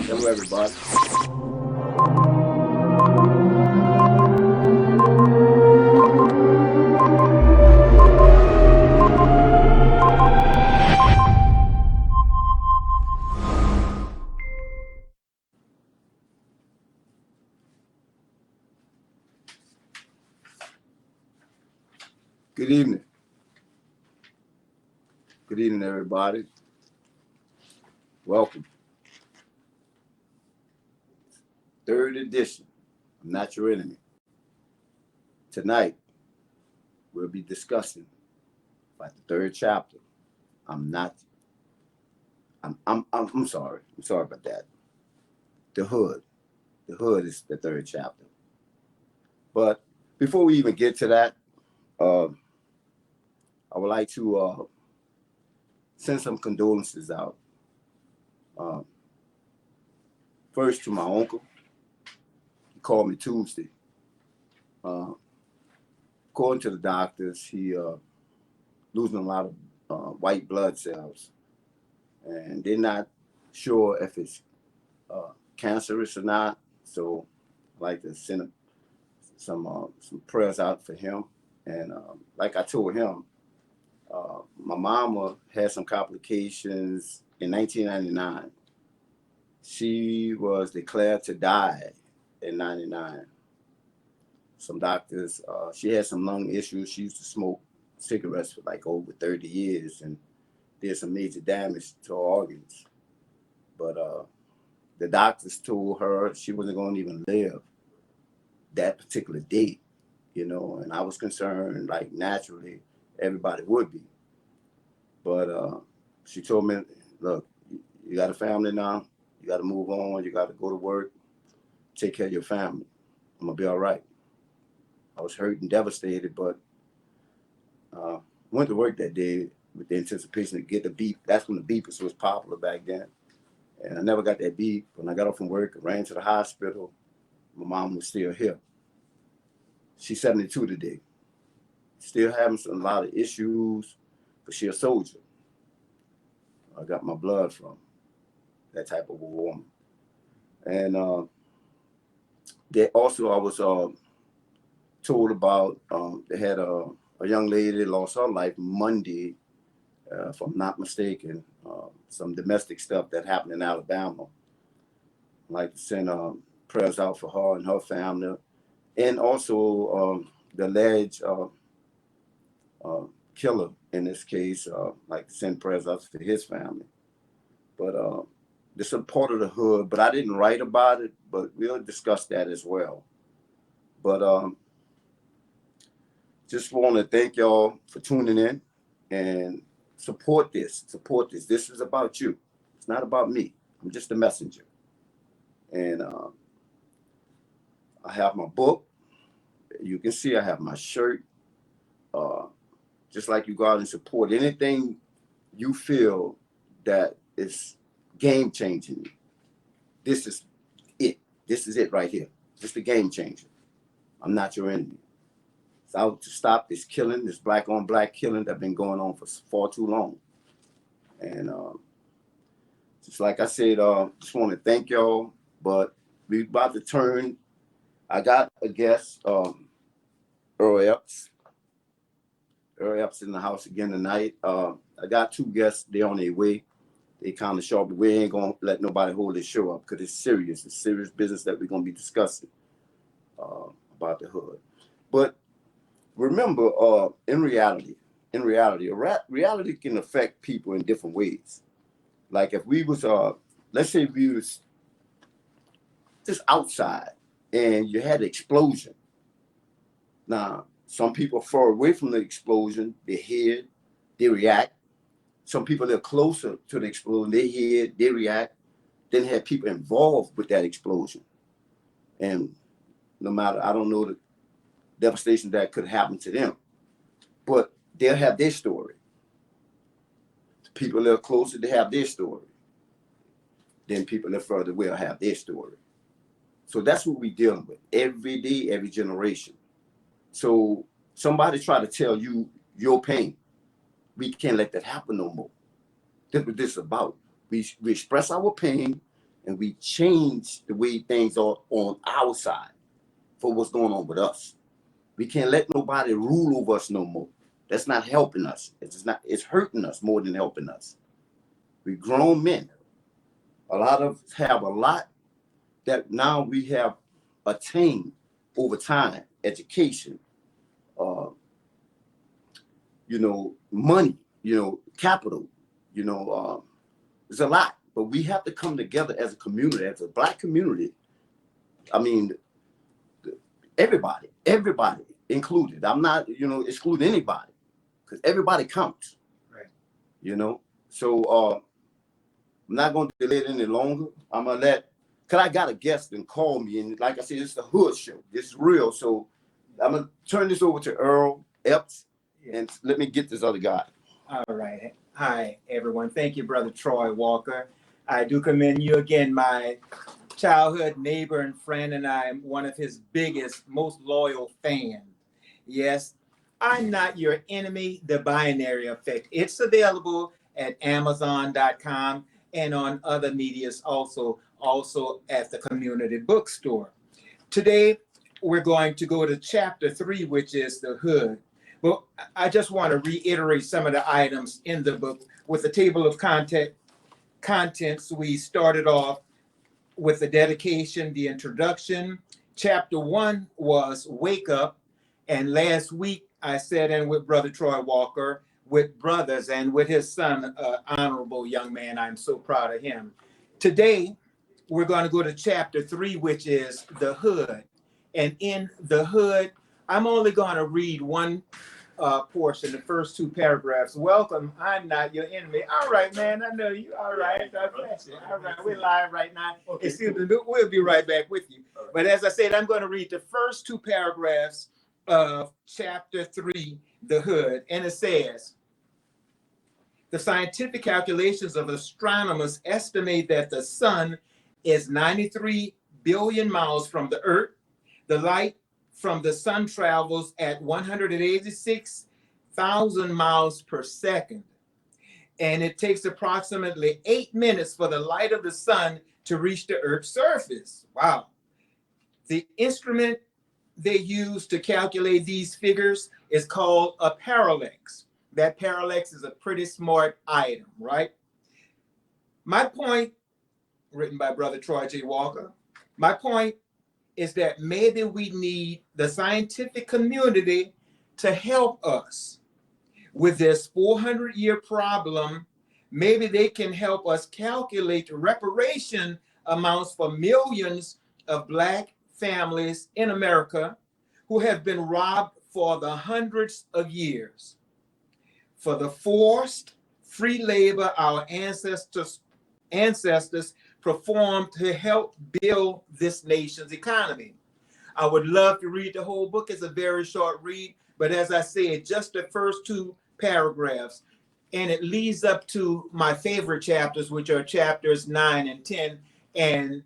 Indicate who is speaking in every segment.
Speaker 1: Hello, everybody. Good evening. Good evening, everybody. Welcome. Third edition. I'm not your enemy. Tonight, we'll be discussing about the third chapter. I'm not. I'm sorry. I'm sorry about that. The hood. The hood is the third chapter. But before we even get to that, uh, I would like to send some condolences out. Uh, First to my uncle. He called me Tuesday. According to the doctors, he losing a lot of white blood cells, and they're not sure if it's cancerous or not. So, I'd like to send some prayers out for him. And like I told him, my mama had some complications in 1999. She was declared to die in 99. Some doctors, she had some lung issues. She used to smoke cigarettes for like over 30 years and did some major damage to her organs. But the doctors told her she wasn't going to even live that particular date, and I was concerned, like naturally, everybody would be. But she told me, look, you got a family now, you got to move on, you got to go to work, take care of your family. I'm going to be all right. I was hurt and devastated, but went to work that day with the anticipation to get the beep. That's when the beepers was popular back then. And I never got that beep. When I got off from work, I ran to the hospital. My mom was still here. She's 72 today. Still having a lot of issues, but she's a soldier. I got my blood from that type of a woman. And I was told about, they had a young lady that lost her life Monday, if I'm not mistaken, some domestic stuff that happened in Alabama. I'd like to send prayers out for her and her family. And also the alleged killer in this case, like to send prayers out for his family. But this is part of the hood, but I didn't write about it, but we'll discuss that as well. But just want to thank y'all for tuning in and support this. Support this. This is about you. It's not about me. I'm just a messenger. And I have my book. You can see I have my shirt. Just like you go out and support anything you feel that is game changing. This is it. This is it right here. Just a game changer. I'm not your enemy. It's out to stop this killing, this black on black killing that's been going on for far too long. And just like I said, just want to thank y'all. But we about to turn. I got a guest, Earl Epps. Earl Epps in the house again tonight. I got two guests. They're on their way. They kind of sharp. We ain't going to let nobody hold this show up because it's serious. It's serious business that we're going to be discussing about the hood. But remember, in reality, reality can affect people in different ways. Like if we was, let's say we was just outside and you had an explosion. Now, some people far away from the explosion, they hear, they react. Some people live closer to the explosion, they hear, they react. Then have people involved with that explosion. And no matter, I don't know the devastation that could happen to them, but they'll have their story. People live closer, they have their story. Then people live further away will have their story. So that's what we're dealing with every day, every generation. So somebody try to tell you your pain. We can't let that happen no more. That's what this is about. We express our pain and we change the way things are on our side for what's going on with us. We can't let nobody rule over us no more. That's not helping us. It's hurting us more than helping us. We grown men. A lot of us have a lot that now we have attained over time, education, money, capital, there's a lot, but we have to come together as a community, as a Black community. I mean, everybody included. I'm not, excluding anybody, because everybody counts. Right. So I'm not going to delay it any longer. I'm going to because I got a guest and call me, and like I said, it's the hood show. It's real. So I'm going to turn this over to Earl Epps, and let me get this other guy.
Speaker 2: All right. Hi, everyone. Thank you, Brother Troy Walker. I do commend you again, my childhood neighbor and friend, and I'm one of his biggest, most loyal fans. Yes, I'm Not Your Enemy, The Binary Effect. It's available at Amazon.com and on other medias also at the community bookstore. Today, we're going to go to chapter 3, which is the hood. But I just want to reiterate some of the items in the book. With the table of contents, we started off with the dedication, the introduction. Chapter 1 was Wake Up. And last week, I sat in with Brother Troy Walker, with brothers, and with his son, honorable young man. I'm so proud of him. Today, we're going to go to chapter 3, which is the hood. And in the hood, I'm only going to read one portion, the first 2 paragraphs. Welcome, I'm not your enemy. All right, man, I know you. All right, God bless you. All right, we're live right now. Okay, we'll be right back with you. But as I said, I'm going to read the first 2 paragraphs of chapter 3, the hood. And it says, the scientific calculations of astronomers estimate that the sun is 93 billion miles from the earth. The light from the sun travels at 186,000 miles per second. And it takes approximately 8 minutes for the light of the sun to reach the Earth's surface. Wow. The instrument they use to calculate these figures is called a parallax. That parallax is a pretty smart item, right? My point, written by Brother Troy J. Walker, my point is that maybe we need the scientific community to help us with this 400-year problem. Maybe they can help us calculate reparation amounts for millions of Black families in America who have been robbed for the hundreds of years, for the forced free labor our ancestors performed to help build this nation's economy. I would love to read the whole book. It's a very short read, but as I said, just the first 2 paragraphs, and it leads up to my favorite chapters, which are chapters 9 and 10. And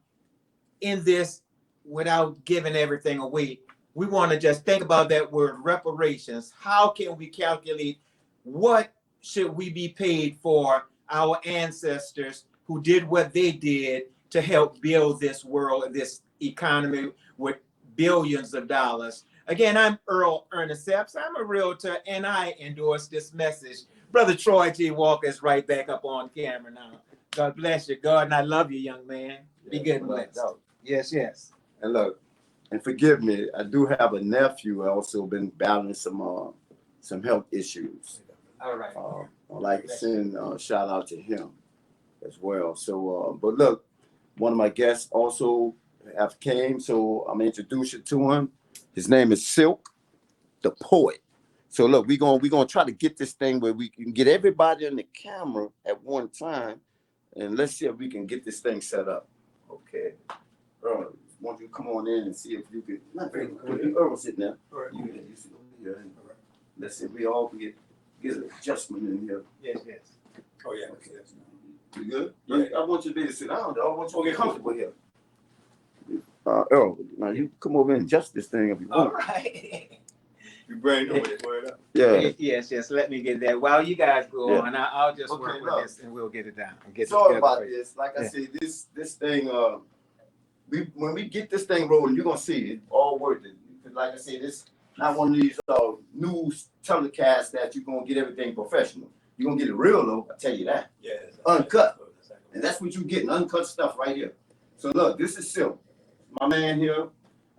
Speaker 2: in this, without giving everything away, we want to just think about that word reparations. How can we calculate what should we be paid for our ancestors who did what they did to help build this world, this economy with billions of dollars? Again, I'm Earl Ernest Epps. I'm a realtor, and I endorse this message. Brother Troy J. Walker is right back up on camera now. God bless you, God, and I love you, young man. Be good and blessed. Yes, yes.
Speaker 1: And look, and forgive me, I do have a nephew also been battling some health issues.
Speaker 2: All right.
Speaker 1: I'd like to send a shout out to him as well. So, but look, one of my guests also have came, so I'm gonna introduce you to him. His name is Silk, the poet. So look, we're gonna try to get this thing where we can get everybody on the camera at one time, and let's see if we can get this thing set up. Okay. Earl, why don't you come on in and see if you can. Not very good. Earl sitting there. All right. You sit over here. And let's see if we all can get an adjustment in here.
Speaker 2: Yes, yes.
Speaker 3: Oh yeah.
Speaker 1: Okay. You good? Yeah. I want you to be to sit down. I want you to get comfortable here. Earl, now you come over and adjust this thing if you want.
Speaker 2: All right.
Speaker 3: You brain over it, word up.
Speaker 1: Yeah.
Speaker 2: Yes. Let me get that. While you guys go
Speaker 1: Yeah.
Speaker 2: on, I'll just
Speaker 1: Okay,
Speaker 2: work with
Speaker 1: look.
Speaker 2: this and we'll get it down. Get
Speaker 1: Sorry
Speaker 2: it
Speaker 1: about
Speaker 2: together.
Speaker 1: this. Like I
Speaker 2: Yeah.
Speaker 1: said, this thing. When we get this thing rolling, you're gonna see it all worth it. Like I said, it's not one of these news telecasts that you're gonna get everything professional. You're gonna get it real though. I tell you that.
Speaker 3: Yeah.
Speaker 1: Uncut. And that's what you're getting, uncut stuff right here. So look, this is Silk. My man here,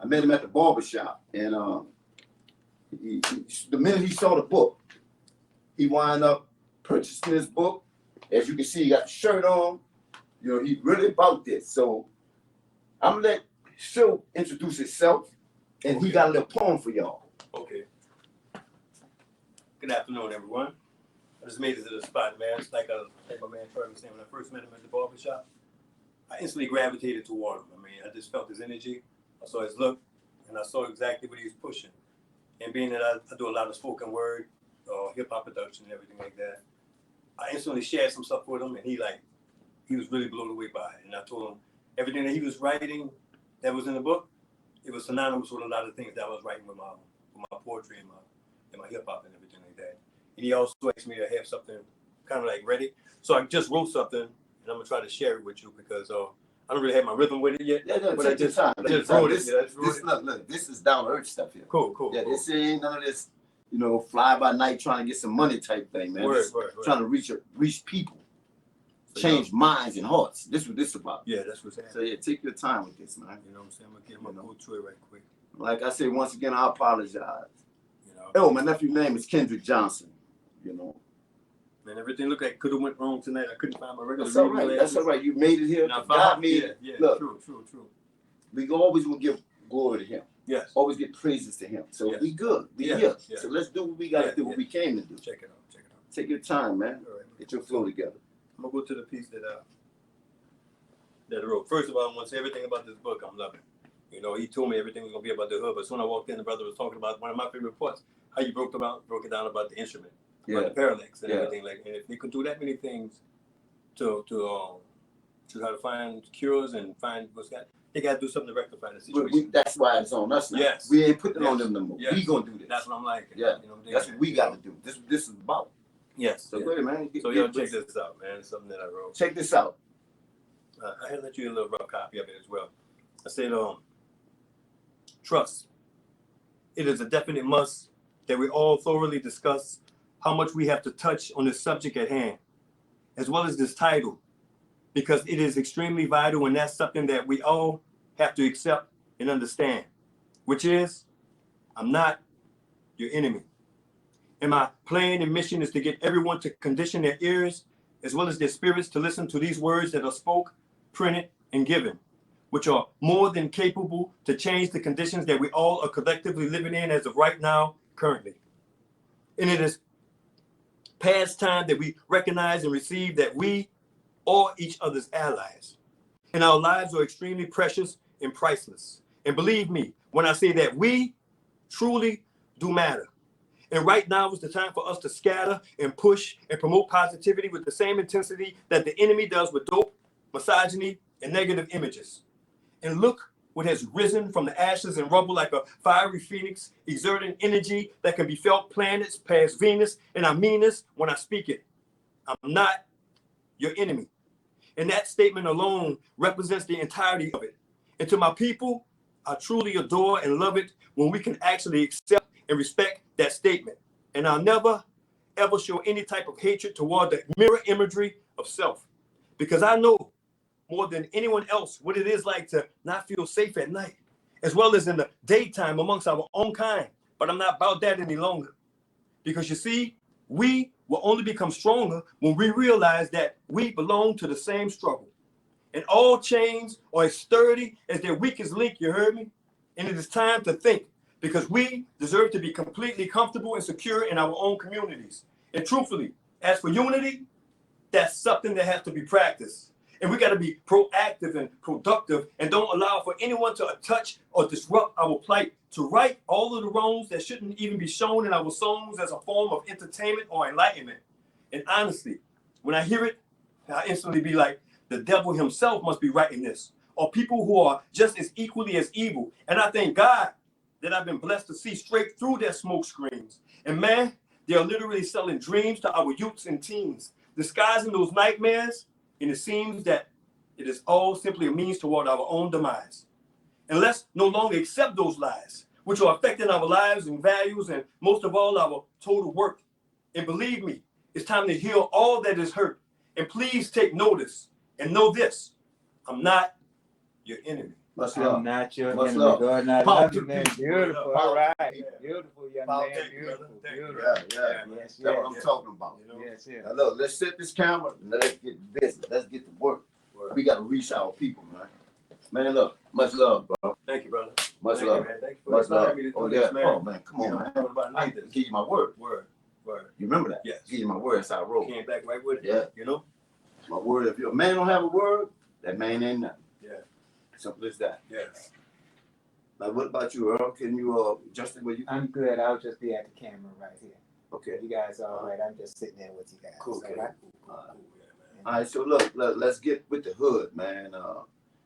Speaker 1: I met him at the barbershop. And the minute he saw the book, he wound up purchasing this book. As you can see, he got the shirt on. You know, he's really about this. So I'm gonna let Silk introduce himself. And he got a little poem for y'all.
Speaker 3: Okay. Good afternoon, everyone. I just made it to the spot, man. It's like my man Troy was saying, when I first met him at the barbershop, I instantly gravitated toward him. I mean, I just felt his energy. I saw his look, and I saw exactly what he was pushing. And being that I do a lot of spoken word, hip-hop production and everything like that, I instantly shared some stuff with him, and he was really blown away by it. And I told him everything that he was writing that was in the book, it was synonymous with a lot of things that I was writing with my poetry and my hip-hop and everything like that. And he also asked me to have something kind of like ready. So I just wrote something, and I'm going to try to share it with you because I don't really have my rhythm with it yet.
Speaker 1: Yeah,
Speaker 3: but I just wrote it.
Speaker 1: Look, this is down to earth stuff here.
Speaker 3: Cool.
Speaker 1: Yeah, this ain't none of this, fly by night trying to get some money type thing, man.
Speaker 3: Word.
Speaker 1: Trying to reach people, change minds and hearts. This is what this is about.
Speaker 3: Yeah, that's what's happening.
Speaker 1: So yeah, take your time with this, man.
Speaker 3: You know what I'm saying? I'm going to go through it right quick.
Speaker 1: Like I said, once again, I apologize.
Speaker 3: You know?
Speaker 1: Oh, my nephew's name is Kendrick Johnson.
Speaker 3: Man, everything looked like could have went wrong tonight. I couldn't find my regular.
Speaker 1: That's all right. That's all right. You made it here. God made it.
Speaker 3: Yeah,
Speaker 1: look,
Speaker 3: true.
Speaker 1: We always will give glory to Him.
Speaker 3: Yes.
Speaker 1: Always give praises to Him. So we good. We here.
Speaker 3: Yeah.
Speaker 1: So let's do what we got to do. What we came to do.
Speaker 3: Check it out.
Speaker 1: Take your time, man.
Speaker 3: All right.
Speaker 1: Get your flow together.
Speaker 3: I'm gonna go to the piece that I wrote. First of all, I want to say everything about this book I'm loving. He told me everything was gonna be about the hood, but soon I walked in, the brother was talking about one of my favorite parts, how you broke it down about the instrument, about the parallax and everything. And if you could do that many things to try to find cures and find what's that, they gotta do something to rectify the situation.
Speaker 1: That's why it's on us now.
Speaker 3: Yes.
Speaker 1: We ain't putting it on them no more.
Speaker 3: Yes.
Speaker 1: We gonna do this.
Speaker 3: That's what I'm like.
Speaker 1: Yeah. That's what we got to do. This is about.
Speaker 3: Yes.
Speaker 1: So go ahead, man.
Speaker 3: Y'all check this out, man. It's something that I wrote.
Speaker 1: Check this out.
Speaker 3: I had to let you a little rough copy of it as well. I said, trust. It is a definite must that we all thoroughly discuss how much we have to touch on the subject at hand, as well as this title, because it is extremely vital, and that's something that we all have to accept and understand, which is, I'm not your enemy. And my plan and mission is to get everyone to condition their ears as well as their spirits to listen to these words that are spoke, printed, and given, which are more than capable to change the conditions that we all are collectively living in as of right now, currently. And it is past time that we recognize and receive that we are each other's allies. And our lives are extremely precious and priceless. And believe me, when I say that we truly do matter. And right now is the time for us to scatter and push and promote positivity with the same intensity that the enemy does with dope, misogyny, and negative images. And look what has risen from the ashes and rubble like a fiery phoenix, exerting energy that can be felt planets past Venus. And I mean this when I speak it. I'm not your enemy. And that statement alone represents the entirety of it. And to my people, I truly adore and love it when we can actually accept and respect that statement. And I'll never, ever show any type of hatred toward the mirror imagery of self. Because I know more than anyone else what it is like to not feel safe at night, as well as in the daytime amongst our own kind. But I'm not about that any longer. Because you see, we will only become stronger when we realize that we belong to the same struggle. And all chains are as sturdy as their weakest link, you heard me? And it is time to think, because we deserve to be completely comfortable and secure in our own communities. And truthfully, as for unity, that's something that has to be practiced. And we got to be proactive and productive and don't allow for anyone to touch or disrupt our plight, to right all of the wrongs that shouldn't even be shown in our songs as a form of entertainment or enlightenment. And honestly, when I hear it, I instantly be like, the devil himself must be writing this, or people who are just as equally as evil. And I thank God that I've been blessed to see straight through their smoke screens. And man, they are literally selling dreams to our youths and teens, disguising those nightmares, and it seems that it is all simply a means toward our own demise. And let's no longer accept those lies, which are affecting our lives and values, and most of all, our total worth. And believe me, it's time to heal all that is hurt. And please take notice and know this: I'm not your enemy.
Speaker 1: Much
Speaker 2: I'm
Speaker 1: love.
Speaker 2: not your
Speaker 1: Much
Speaker 2: enemy.
Speaker 1: love.
Speaker 2: God, not
Speaker 1: Power
Speaker 2: love you,
Speaker 1: to
Speaker 2: man.
Speaker 1: people.
Speaker 2: Beautiful.
Speaker 1: Power
Speaker 2: All
Speaker 1: to
Speaker 2: right.
Speaker 1: people.
Speaker 2: Beautiful, young
Speaker 1: Power
Speaker 2: man.
Speaker 3: to you,
Speaker 2: Beautiful.
Speaker 3: brother. Thank you.
Speaker 2: Beautiful.
Speaker 1: Yeah.
Speaker 2: Yes,
Speaker 1: That's what
Speaker 2: yes.
Speaker 1: I'm talking about.
Speaker 3: You know?
Speaker 2: Yes, yes.
Speaker 1: Now look, let's set this camera and let's get busy. Let's get to work. We got to reach our people, man. Man, look, much love, bro.
Speaker 3: Thank you, brother.
Speaker 1: Much
Speaker 3: Thank
Speaker 1: love.
Speaker 3: you, man. Thank you for
Speaker 1: Much love.
Speaker 3: inspiring me to do
Speaker 1: Oh,
Speaker 3: this,
Speaker 1: yeah.
Speaker 3: man.
Speaker 1: Oh, man, come on,
Speaker 3: You know,
Speaker 1: man.
Speaker 3: I'm about to
Speaker 1: I
Speaker 3: need this.
Speaker 1: give you my word.
Speaker 3: Word.
Speaker 1: You remember that?
Speaker 3: Yes.
Speaker 1: Give you my word. That's how I roll.
Speaker 3: Came back right with it.
Speaker 1: Yeah.
Speaker 3: You know?
Speaker 1: My word. If a man don't have a word, that man ain't nothing.
Speaker 3: Yeah.
Speaker 1: Simple as that.
Speaker 3: Yes.
Speaker 1: Now, what about you, Earl? Can you, Justin, will you?
Speaker 2: I'm good. I'll just be at the camera right here.
Speaker 1: Okay.
Speaker 2: You guys are all right. I'm just sitting there with you guys.
Speaker 1: Cool,
Speaker 2: All
Speaker 1: okay.
Speaker 2: right?
Speaker 3: Yeah, man.
Speaker 1: All right, so look, let's get with the hood, man.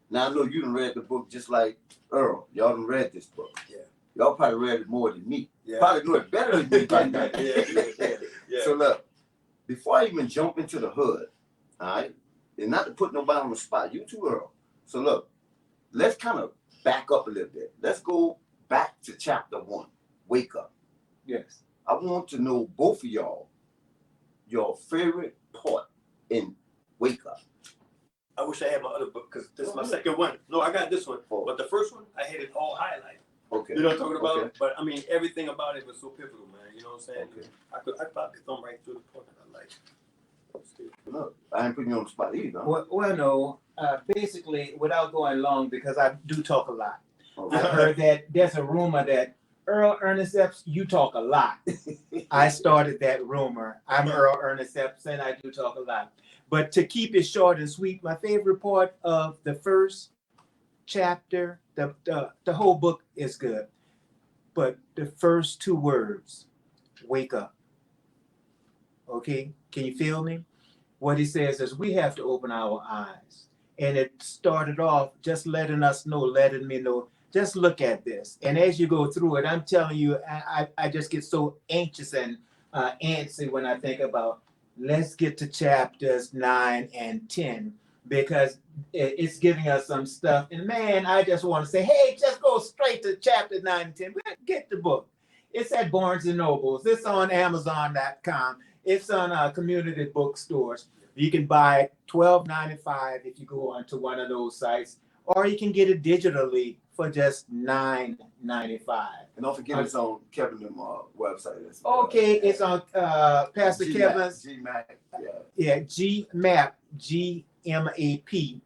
Speaker 1: Now I know you done read the book just like Earl. Y'all done read this book.
Speaker 3: Yeah.
Speaker 1: Y'all probably read it more than me.
Speaker 3: Yeah.
Speaker 1: Probably knew it better than me by now.
Speaker 3: Yeah.
Speaker 1: So look, before I even jump into the hood, all right, and not to put nobody on the spot, you too, Earl. So look, let's kind of back up a little bit. Let's go back to chapter 1, Wake Up.
Speaker 2: Yes.
Speaker 1: I want to know, both of y'all, your favorite part in Wake Up.
Speaker 3: I wish I had my other book because this is my second one. No, I got this one.
Speaker 1: Oh.
Speaker 3: But the first one, I had it all highlighted.
Speaker 1: Okay.
Speaker 3: You know what I'm talking about?
Speaker 1: Okay.
Speaker 3: But I mean, everything about it was so pivotal, man. You know what I'm saying?
Speaker 1: Okay.
Speaker 3: I probably thumb right through the part that I like.
Speaker 1: Look, I ain't putting you on the spot either. Huh?
Speaker 2: Well, no. Basically, without going long, because I do talk a lot.
Speaker 1: Okay.
Speaker 2: I heard that there's a rumor that Earl Ernest Epps, you talk a lot. I started that rumor. I'm Earl Ernest Epps, and I do talk a lot. But to keep it short and sweet, my favorite part of the first chapter, the whole book is good, but the first 2 words, wake up. Okay, can you feel me? What he says is we have to open our eyes. And it started off just letting us know, letting me know, just look at this. And as you go through it, I'm telling you, I just get so anxious and antsy when I think about, let's get to chapters 9 and 10, because it's giving us some stuff. And man, I just want to say, hey, just go straight to chapter 9 and 10. Get the book. It's at Barnes and Nobles. It's on Amazon.com. It's on community bookstores. You can buy it $12.95 if you go onto one of those sites, or you can get it digitally for just $9.95.
Speaker 1: And don't forget it's on Kevin's website.
Speaker 2: Okay, it's on Pastor Kevin's.
Speaker 1: GMAP,
Speaker 2: Yeah, GMAP, GMAP.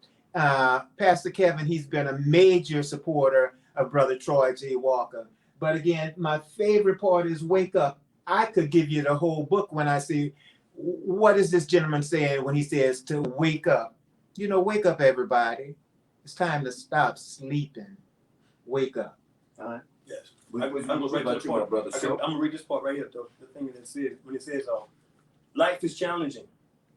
Speaker 2: Pastor Kevin, he's been a major supporter of Brother Troy J. Walker. But again, my favorite part is Wake Up. I could give you the whole book when I see, what is this gentleman saying when he says to wake up? You know, wake up, everybody. It's time to stop sleeping. Wake up.
Speaker 1: All right.
Speaker 3: Yes.
Speaker 1: I'm
Speaker 3: I'm gonna read
Speaker 1: about you, my brother.
Speaker 3: I'm gonna read this part right here, though. The thing that it says, when it says, life is challenging,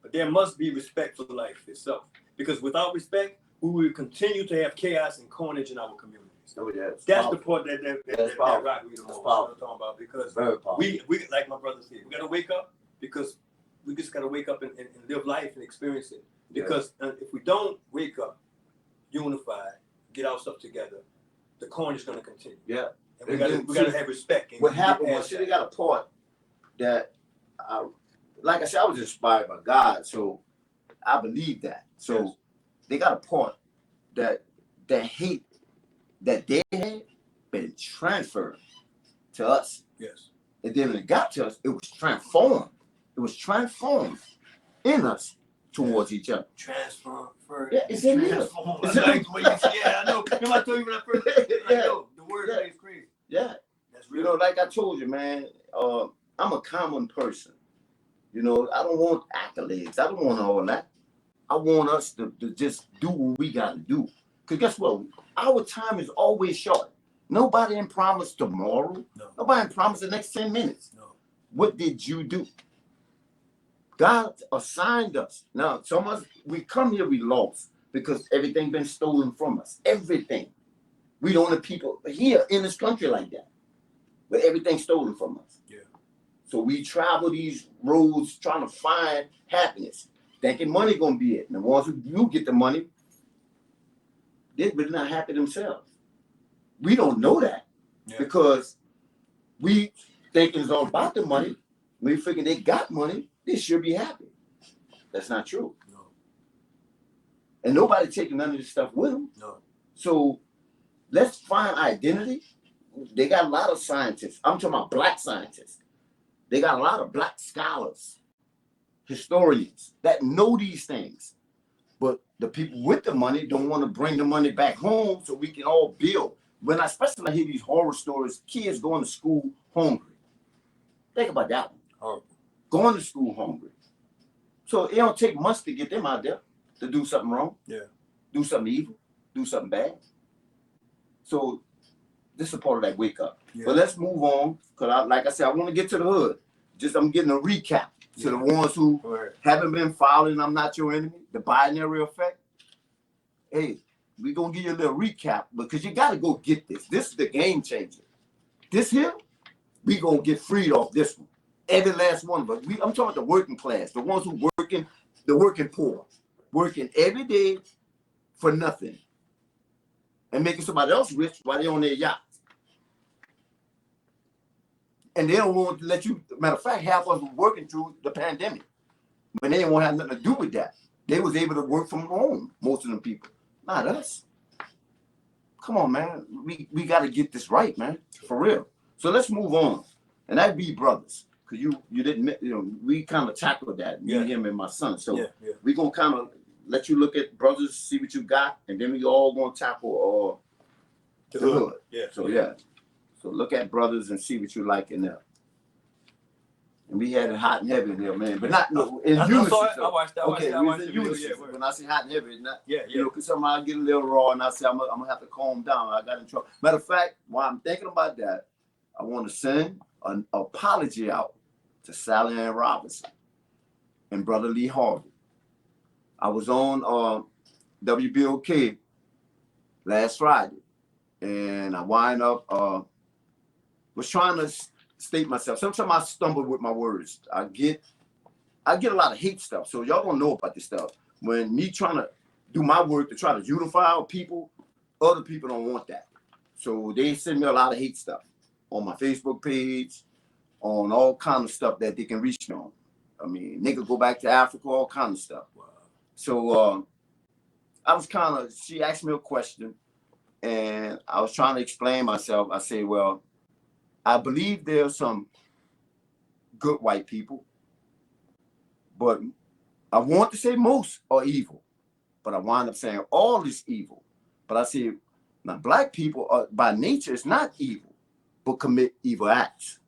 Speaker 3: but there must be respect for life itself. Because without respect, we will continue to have chaos and carnage in our communities.
Speaker 1: Oh, yeah.
Speaker 3: That's the part that rock me the most. I'm talking about, because
Speaker 1: Very powerful.
Speaker 3: we like my brother said, we gotta wake up, because we just gotta wake up and live life and experience it. Because if we don't wake up, unify, get our stuff together, the carnage is gonna continue.
Speaker 1: Yeah.
Speaker 3: And we gotta have respect. And
Speaker 1: What happened was, they got a part that, like I said, I was inspired by God, so I believe that. So
Speaker 3: Yes.
Speaker 1: they got a part that hate that they had been transferred to us.
Speaker 3: Yes.
Speaker 1: And then when it got to us, it was transformed. It was transformed in us towards each other.
Speaker 3: Transfer.
Speaker 1: Yeah, it's in here.
Speaker 3: Transform. Yeah, I know. Remember I told you when I first
Speaker 1: Yeah.
Speaker 3: the word
Speaker 1: Yeah.
Speaker 3: is crazy.
Speaker 1: Yeah.
Speaker 3: That's
Speaker 1: You
Speaker 3: real.
Speaker 1: know, like I told you, man, I'm a common person. You know, I don't want accolades. I don't want all that. I want us to just do what we got to do. Because guess what? Our time is always short. Nobody in promise tomorrow.
Speaker 3: No.
Speaker 1: Nobody in promise the next 10 minutes.
Speaker 3: No.
Speaker 1: What did you do? God assigned us. Now, some of us, we come here, we lost because everything been stolen from us. Everything. We don't have people here in this country like that. but everything's stolen from us.
Speaker 3: Yeah.
Speaker 1: So we travel these roads trying to find happiness, thinking money gonna be it. And the ones who do get the money, they're really not happy themselves. We don't know that because we thinking it's all about the money. We figure they got money, they should be happy. That's not true.
Speaker 3: No.
Speaker 1: And nobody taking none of this stuff with them.
Speaker 3: No.
Speaker 1: So let's find identity. They got a lot of scientists. I'm talking about black scientists. They got a lot of black scholars, historians that know these things. But the people with the money don't want to bring the money back home so we can all build. When I especially hear these horror stories, kids going to school hungry. Think about that one.
Speaker 3: Horrible.
Speaker 1: Going to school hungry. So it don't take much to get them out there to do something wrong.
Speaker 3: Yeah.
Speaker 1: Do something evil. Do something bad. So this is part of that wake up.
Speaker 3: Yeah.
Speaker 1: But let's move on. Because like I said, I want to get to the hood. I'm getting a recap to the ones who haven't been following I'm Not Your Enemy, the binary effect. Hey, we're going to give you a little recap because you got to go get this. This is the game changer. This here, we going to get freed off this one. Every last one of us. I'm talking about the working class, the ones who working, the working poor, working every day for nothing and making somebody else rich while they're on their yachts. And they don't want to let you, matter of fact, half of us were working through the pandemic. But they didn't want to have nothing to do with that. They was able to work from home, most of them people. Not us. Come on, man. We got to get this right, man. For real. So let's move on. And that'd be brothers. Because you didn't, we kind of tackled that. Me, him, and my son. So we're going to kind of let you look at brothers, see what you got. And then we all going to tackle the hood.
Speaker 3: Yeah.
Speaker 1: So, So look at brothers and see what you like in there. And we had it hot and heavy in there, man. But not in unison.
Speaker 3: I watched that.
Speaker 1: Okay, we was in unison. When I say hot and heavy, not, because somehow I get a little raw and I say I'm gonna have to calm down. I got in trouble. Matter of fact, while I'm thinking about that, I want to send an apology out to Sally Ann Robinson and Brother Lee Harvey. I was on WBOK last Friday, and I wind up was trying to state myself. Sometimes I stumble with my words. I get a lot of hate stuff. So y'all don't know about this stuff. When me trying to do my work to try to unify our people, other people don't want that. So they send me a lot of hate stuff on my Facebook page, on all kind of stuff that they can reach me on. I mean, nigga go back to Africa, all kind of stuff. Wow. So I was she asked me a question and I was trying to explain myself. I say, well, I believe there's some good white people, but I want to say most are evil, but I wind up saying all is evil. But I say, now black people are by nature is not evil, but commit evil acts.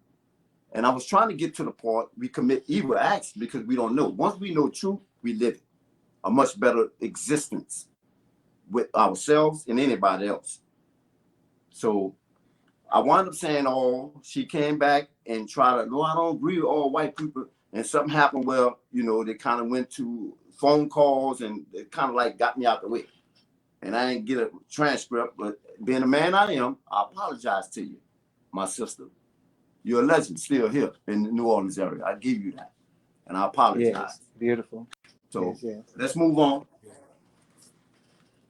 Speaker 1: And I was trying to get to the point we commit evil acts because we don't know. Once we know truth, we live a much better existence with ourselves and anybody else. So I wound up saying she came back and tried to, no, I don't agree with all white people. And something happened where, they kind of went to phone calls and it kind of like got me out the way. And I didn't get a transcript, but being the man I am, I apologize to you, my sister. You're a legend still here in the New Orleans area. I give you that. And I apologize.
Speaker 2: Yes, beautiful.
Speaker 1: So let's move on.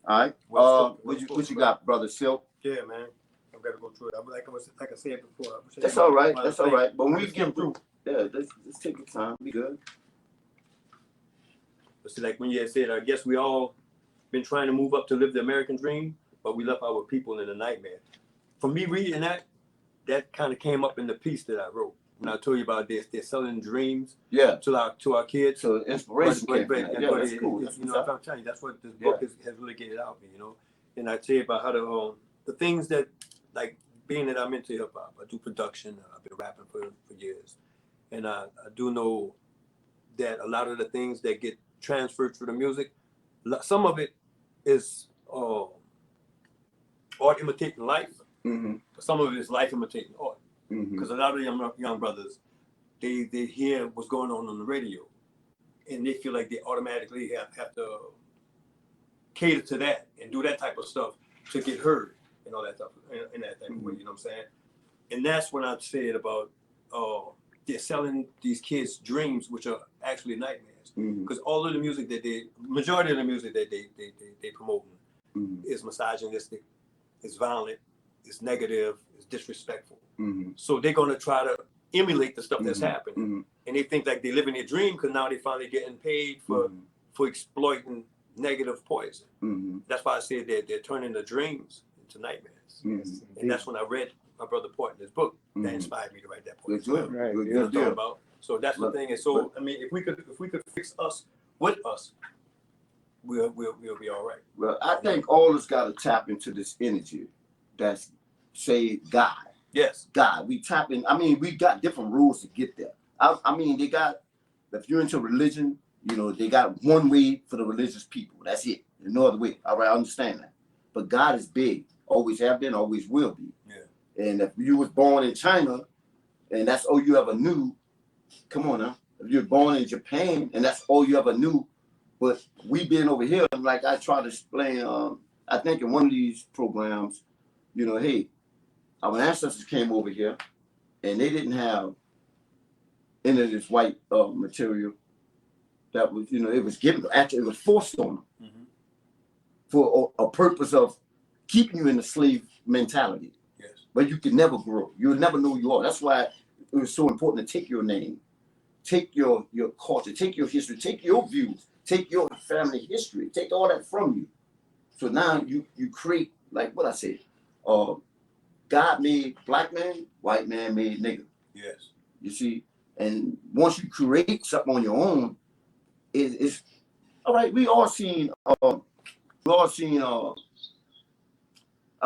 Speaker 1: All right. What you got, Brother Silk?
Speaker 3: Yeah, man. I've got to go through it. Like I said before.
Speaker 1: That's all right. That's all right. But when we get through, let's take your time. Be good.
Speaker 3: But see, like when you had said, I guess we all been trying to move up to live the American dream, but we left our people in a nightmare. For me reading that kind of came up in the piece that I wrote. When I told you about this, they're selling dreams to our kids.
Speaker 1: So inspiration.
Speaker 3: That's
Speaker 1: cool.
Speaker 3: I'm telling you, that's what this book has really get it out. And I tell you about how the things that, like being that I'm into hip hop, I do production. I've been rapping for years, and I do know that a lot of the things that get transferred through the music, some of it is art imitating life.
Speaker 1: Mm-hmm.
Speaker 3: Some of it is life imitating art.
Speaker 1: Because
Speaker 3: a lot of young brothers, they hear what's going on the radio, and they feel like they automatically have to cater to that and do that type of stuff to get heard and all that stuff in that type of way. You know what I'm saying? And that's what I'm saying about they're selling these kids dreams, which are actually nightmares. Because all of the music that majority of the music that they promoting is misogynistic, is violent, is negative, is disrespectful. So they're gonna try to emulate the stuff that's happening, and they think like they live in their dream because now they finally getting paid for exploiting negative poison. That's why I said they're turning the dreams into nightmares. And that's when I read my brother Portner's book that inspired me to write that book.
Speaker 1: Good,
Speaker 2: right.
Speaker 1: good,
Speaker 3: You know what I'm
Speaker 1: good
Speaker 3: talking
Speaker 1: deal.
Speaker 3: about? So that's the thing. And so I mean, if we could fix us with us, we'll be all right.
Speaker 1: Well, I think all us got to tap into this energy that's, say, God.
Speaker 3: Yes.
Speaker 1: God. We tap in. I mean, we got different rules to get there. I mean, they got, if you're into religion, you know, they got one way for the religious people. That's it. There's no other way. All right, I understand that. But God is big. Always have been, always will be.
Speaker 3: Yeah.
Speaker 1: And if you was born in China and that's all you ever knew, come on now. If you're born in Japan and that's all you ever knew, but we been over here, like I try to explain, I think in one of these programs, you know, hey, our ancestors came over here and they didn't have any of this white material that was, you know, it was given, actually it was forced on them for a purpose of keeping you in the slave mentality.
Speaker 3: Yes.
Speaker 1: But you could never grow. You'll never know who you are. That's why it was so important to take your name, take your culture, take your history, take your views, take your family history, take all that from you. So now you create, like what I said, God made black man, white man made nigga.
Speaker 3: Yes.
Speaker 1: You see, and once you create something on your own, it's all right. We all seen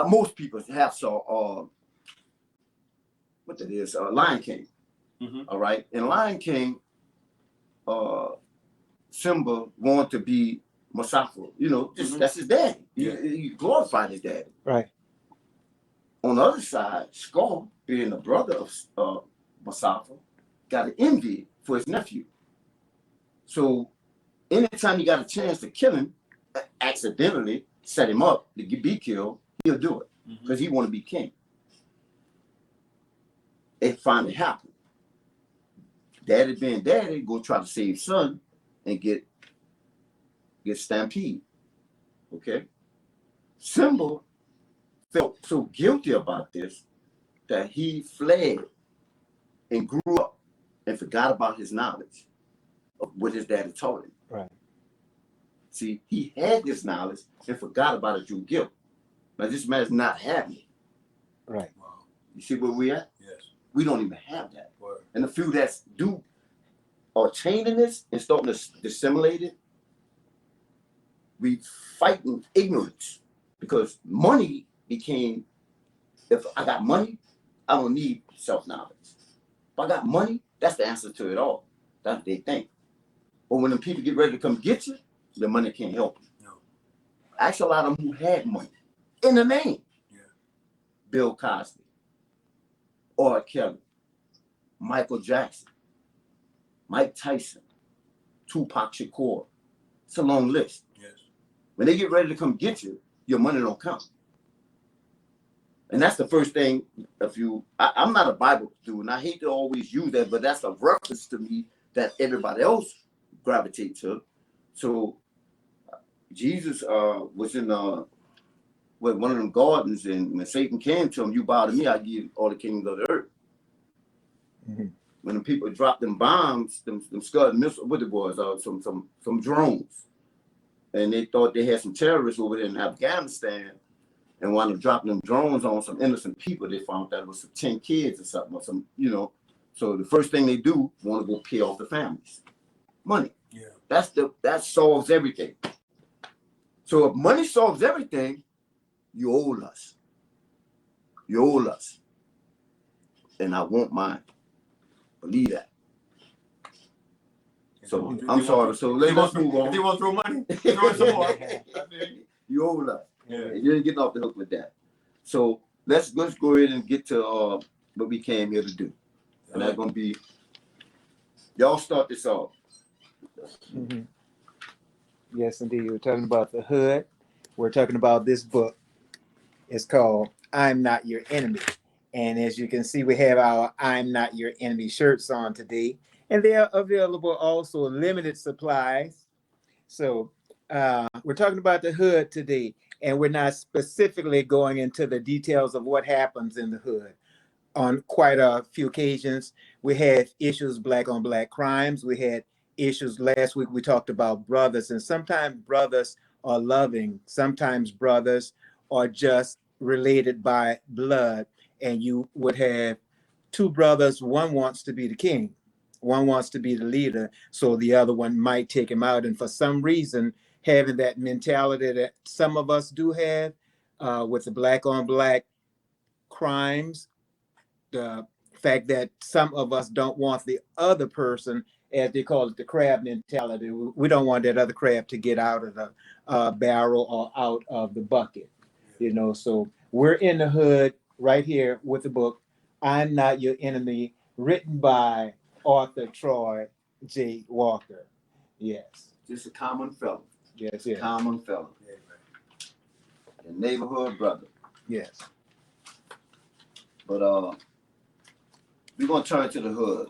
Speaker 1: most people have saw what that is, Lion King. All right, in Lion King, Simba wanted to be Mustafa. You know, just that's his daddy. He glorified his daddy.
Speaker 2: Right.
Speaker 1: On the other side, Scar, being the brother of Mustafa, got an envy for his nephew. So anytime he got a chance to kill him, accidentally set him up to be killed, he'll do it because he want to be king. It finally happened. Daddy being daddy, go try to save son and get stampede. Okay? Simba felt so guilty about this that he fled and grew up and forgot about his knowledge of what his daddy taught him.
Speaker 2: Right.
Speaker 1: See, he had this knowledge and forgot about it through guilt. Now this man's not having it.
Speaker 2: Right.
Speaker 3: Wow.
Speaker 1: You see where we at?
Speaker 3: Yes.
Speaker 1: We don't even have that.
Speaker 3: Word.
Speaker 1: And the few that do are changing this and starting to dissimulate it, we fighting ignorance because money became, if I got money, I don't need self-knowledge. If I got money, that's the answer to it all. That's what they think. But when the people get ready to come get you, the money can't help you.
Speaker 3: No.
Speaker 1: Ask a lot of them who had money in the name.
Speaker 3: Yeah.
Speaker 1: Bill Cosby, R. Kelly, Michael Jackson, Mike Tyson, Tupac Shakur. It's a long list.
Speaker 3: Yes.
Speaker 1: When they get ready to come get you, your money don't count. And that's the first thing. I'm not a Bible dude, and I hate to always use that, but that's a reference to me that everybody else gravitate to. So Jesus was in one of them gardens, and when Satan came to him, you bow to me, I give you all the kingdoms of the earth. When the people dropped them bombs, them Scud missiles, what it was, some drones, and they thought they had some terrorists over there in Afghanistan, and wound up dropping them drones on some innocent people. They found that it was some 10 kids or something, or some, you know. So the first thing they do, want to go pay off the families. Money.
Speaker 3: Yeah.
Speaker 1: That solves everything. So if money solves everything, you owe us. You owe us. And I want mine. Believe that. So I'm sorry. So let's move on.
Speaker 3: If they want to throw money, throw some more.
Speaker 1: You owe us.
Speaker 3: Yeah.
Speaker 1: You ain't getting off the hook with that. So let's go ahead and get to what we came here to do. And that's gonna be, y'all start this off.
Speaker 2: Yes, indeed. We're talking about the hood. We're talking about this book. It's called I'm Not Your Enemy. And as you can see, we have our I'm Not Your Enemy shirts on today. And they are available also in limited supplies. So we're talking about the hood today, and we're not specifically going into the details of what happens in the hood. On quite a few occasions, we had issues black on black crimes. We had issues last week. We talked about brothers, and sometimes brothers are loving. Sometimes brothers are just related by blood. And you would have two brothers. One wants to be the king. One wants to be the leader. So the other one might take him out. And for some reason, having that mentality that some of us do have with the black on black crimes, the fact that some of us don't want the other person, as they call it, the crab mentality. We don't want that other crab to get out of the barrel or out of the bucket, So we're in the hood right here with the book, I'm Not Your Enemy, written by Arthur Troy J. Walker. Yes.
Speaker 1: Just a common fella.
Speaker 2: Yes, yes.
Speaker 1: Common fella. A neighborhood brother.
Speaker 2: Yes.
Speaker 1: But we're gonna turn to the hood.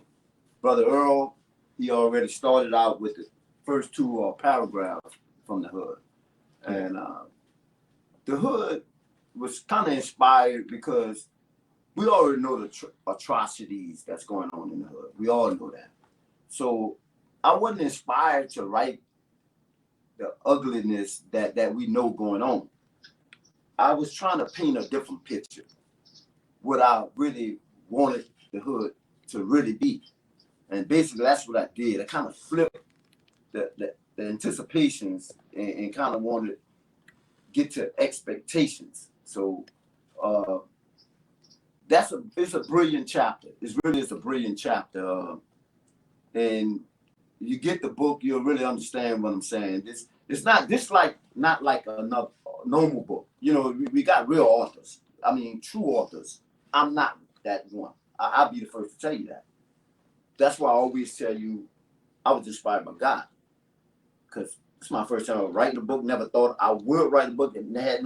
Speaker 1: Brother Earl, he already started out with the first two paragraphs from the hood. And the hood was kind of inspired because we already know the atrocities that's going on in the hood. We all know that. So I wasn't inspired to write the ugliness that we know going on. I was trying to paint a different picture, what I really wanted the hood to really be. And basically that's what I did. I kind of flipped the anticipations and kind of wanted to get to expectations. So it's a brilliant chapter. It really is a brilliant chapter. And you get the book, you'll really understand what I'm saying. It's not like another normal book. We got real authors. I mean, true authors. I'm not that one. I'll be the first to tell you that. That's why I always tell you I was inspired by God. Because it's my first time writing a book. Never thought I would write a book, and I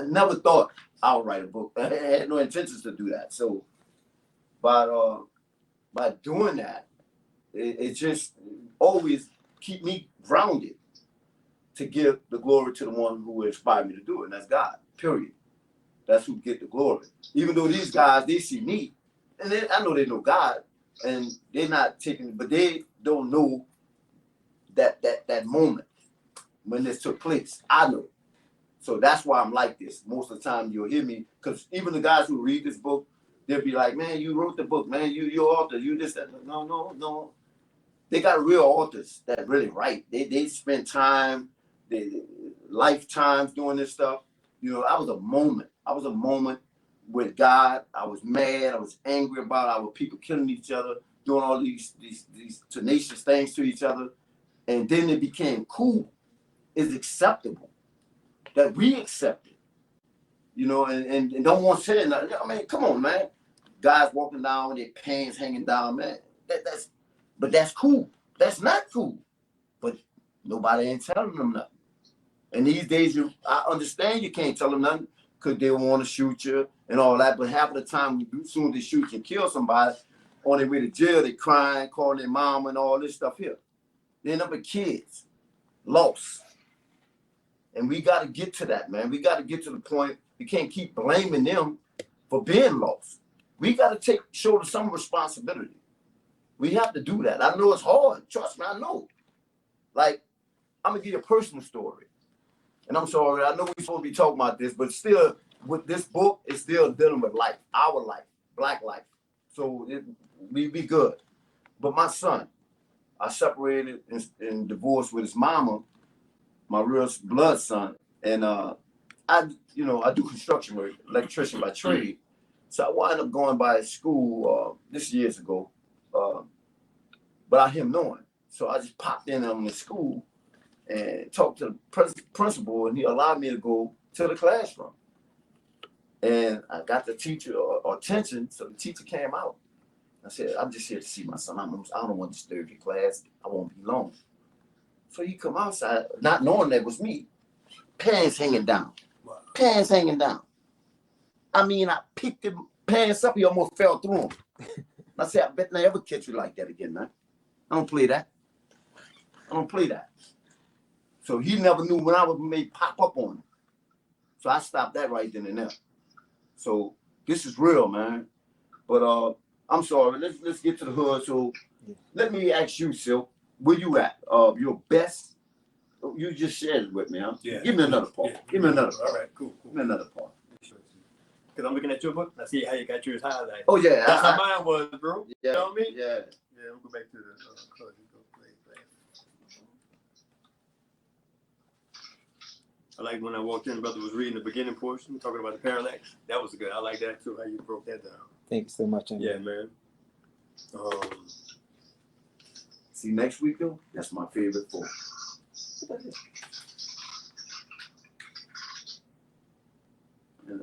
Speaker 1: never thought I would write a book. I had no intentions to do that. So by doing that, it just always keep me grounded to give the glory to the one who inspired me to do it, and that's God, period. That's who get the glory. Even though these guys, they see me, and I know they know God, and they're not taking, but they don't know that moment when this took place. I know. So that's why I'm like this. Most of the time you'll hear me, because even the guys who read this book, they'll be like, man, you wrote the book, man, you're author, you this, that. No. They got real authors that really write. They spend time, lifetimes doing this stuff. I was a moment with God. I was mad. I was angry about our people killing each other, doing all these tenacious things to each other. And then it became cool. It's acceptable that we accept it. And don't want to say nothing. I mean, come on, man. Guys walking down with their pants hanging down, man. But that's cool. That's not cool. But nobody ain't telling them nothing. And these days, I understand you can't tell them nothing because they want to shoot you and all that. But half of the time, as soon as they shoot you and kill somebody, on their way to jail, they crying, calling their mom and all this stuff here. They end up with kids, lost. And we got to get to that, man. We got to get to the point. We can't keep blaming them for being lost. We got to show some responsibility. We have to do that. I know it's hard. Trust me, I know. Like, I'm going to give you a personal story. And I'm sorry, I know we're supposed to be talking about this, but still, with this book, it's still dealing with life, our life, Black life. So we be good. But my son, I separated and divorced with his mama, my real blood son. And I do construction work, electrician by trade. So I wound up going by his school this years ago, without him knowing. So I just popped in on the school and talked to the principal, and he allowed me to go to the classroom. And I got the teacher attention, so the teacher came out. I said, I'm just here to see my son. I don't want to disturb your class. I won't be long. So he come outside, not knowing that was me, pants hanging down. Wow. pants hanging down. I mean, I picked the pants up, he almost fell through them. I said, I bet I never catch you like that again, man. I don't play that. I don't play that. So he never knew when I was may pop up on him. So I stopped that right then and there. So this is real, man. But I'm sorry. Let's get to the hood. So let me ask you, Silk, where you at? Your best. You just shared it with me, huh?
Speaker 3: Yeah.
Speaker 1: Give me another part.
Speaker 3: Yeah.
Speaker 1: Give me another part.
Speaker 3: All right, cool.
Speaker 1: Give me another part.
Speaker 3: Because I'm looking at your book. I see how you got yours highlighted.
Speaker 1: Oh yeah,
Speaker 3: That's how mine was, bro.
Speaker 1: Yeah,
Speaker 3: You know what I mean?
Speaker 1: yeah.
Speaker 3: Yeah, we'll go back to the color. I like when I walked in, brother was reading the beginning portion, talking about the parallax. That was good. I like that too, how you broke that down.
Speaker 2: Thank you so much. Andy.
Speaker 3: Yeah, man.
Speaker 1: See, next week though, that's my favorite four. I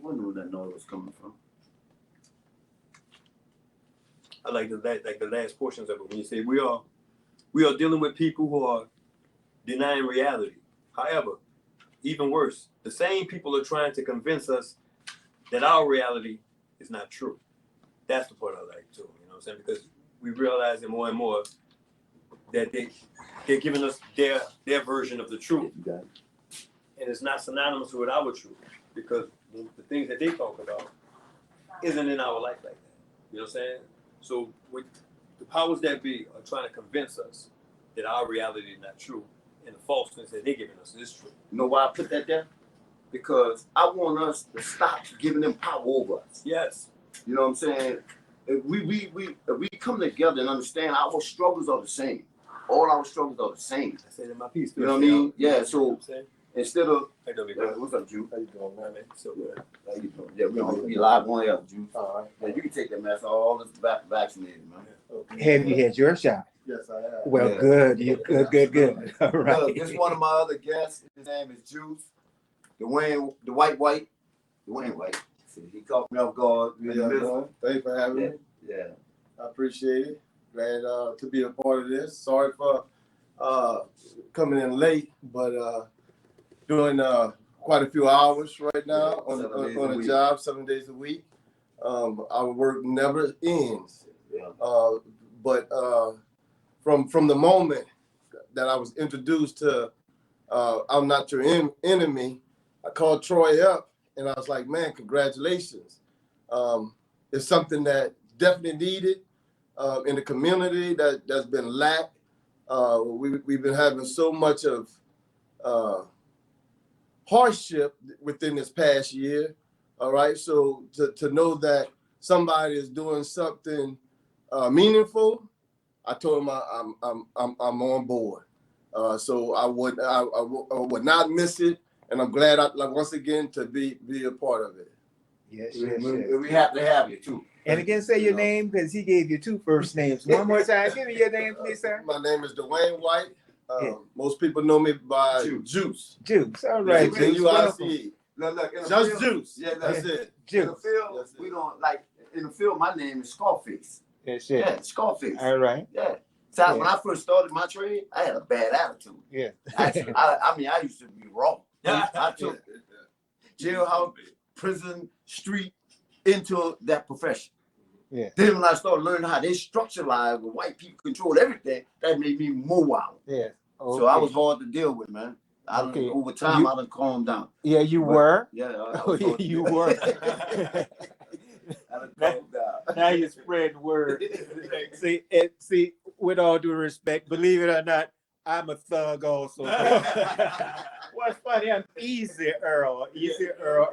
Speaker 1: wonder where that noise was coming from.
Speaker 3: I like the last portions of it when you say we are dealing with people who are denying reality. However, even worse, the same people are trying to convince us that our reality is not true. That's the part I like too. You know what I'm saying? Because we realize it more and more that they're giving us their version of the truth, and it's not synonymous with our truth, because the things that they talk about isn't in our life like that. You know what I'm saying? So with the powers that be are trying to convince us that our reality is not true, and the falseness that they're giving us is true.
Speaker 1: You know why I put that there? Because I want us to stop giving them power over us.
Speaker 3: Yes.
Speaker 1: You know what I'm saying? If we come together and understand our struggles are the same. All our struggles are the same.
Speaker 3: I said in my piece.
Speaker 1: You know what I mean? Yeah, so
Speaker 3: you know
Speaker 1: instead of what's up, Jude?
Speaker 3: how you doing, man? So good.
Speaker 1: How you doing? Yeah, we live on air, Jude.
Speaker 3: All right.
Speaker 1: Yeah, you can take that mess all this vaccinated, man.
Speaker 3: Okay.
Speaker 2: Have you had your shot?
Speaker 3: Yes, I have.
Speaker 2: Well,
Speaker 1: Yeah.
Speaker 2: good. You good. All right.
Speaker 1: Look, this is one of my other guests. His name is Juice. Dwayne White. See, he caught me off guard.
Speaker 4: Thanks for having me.
Speaker 1: Yeah.
Speaker 4: I appreciate it. Glad to be a part of this. Sorry for coming in late, but doing quite a few hours right now on a job, 7 days a week. Our work never ends.
Speaker 1: Yeah.
Speaker 4: But from the moment that I was introduced to I'm Not Your Enemy, I called Troy up and I was like, man, congratulations. It's something that definitely needed in the community that's been lacked. We've been having so much of hardship within this past year. All right, so to know that somebody is doing something meaningful, I told him I'm on board. So I would not miss it, and I'm glad once again to be a part of it.
Speaker 2: Yes.
Speaker 1: We have to have you too.
Speaker 2: And again, say your name, because he gave you two first names. One more time. Give me your name, please, sir.
Speaker 4: My name is Dwayne White. Most people know me by Juice.
Speaker 2: Juice. All right.
Speaker 4: Juice.
Speaker 1: Look,
Speaker 4: Just Juice.
Speaker 1: Yeah,
Speaker 4: That's it.
Speaker 1: In the
Speaker 2: Juice.
Speaker 1: field, we don't like. In the field, my name is Scarface.
Speaker 2: Yes,
Speaker 1: Yeah, Scarface.
Speaker 2: All right.
Speaker 1: Yeah. So when I first started my trade, I had a bad attitude.
Speaker 2: Yeah.
Speaker 1: Actually, I used to be raw. I took jailhouse, prison, street into that profession.
Speaker 2: Yeah.
Speaker 1: Then when I started learning how they structure lives, the white people control everything, that made me more wild.
Speaker 2: Yeah. Okay.
Speaker 1: So I was hard to deal with, man. Over time, I done calmed down.
Speaker 2: Yeah, you were.
Speaker 1: Yeah.
Speaker 2: You were.
Speaker 1: I done calmed down.
Speaker 2: Now you're spreading word. See, with all due respect, believe it or not, I'm a thug also. What's funny, I'm Easy Earl,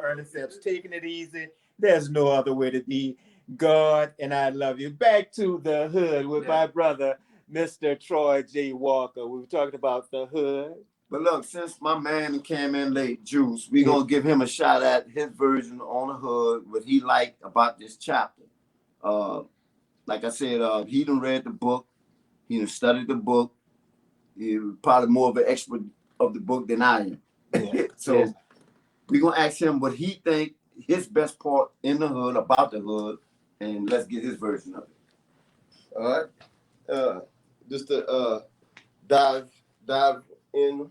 Speaker 2: Ernest Epps, taking it easy. There's no other way to be. God and I love you. Back to the hood with my brother, Mr. Troy J. Walker. We were talking about the hood.
Speaker 1: But look, since my man came in late, Juice, we gonna give him a shot at his version on the hood, what he liked about this chapter. Like I said, he done read the book, he done studied the book. He was probably more of an expert of the book than I am.
Speaker 2: Yeah.
Speaker 1: So we gonna ask him what he think his best part in the hood, about the hood, and let's get his version of it.
Speaker 4: All right. Just to dive in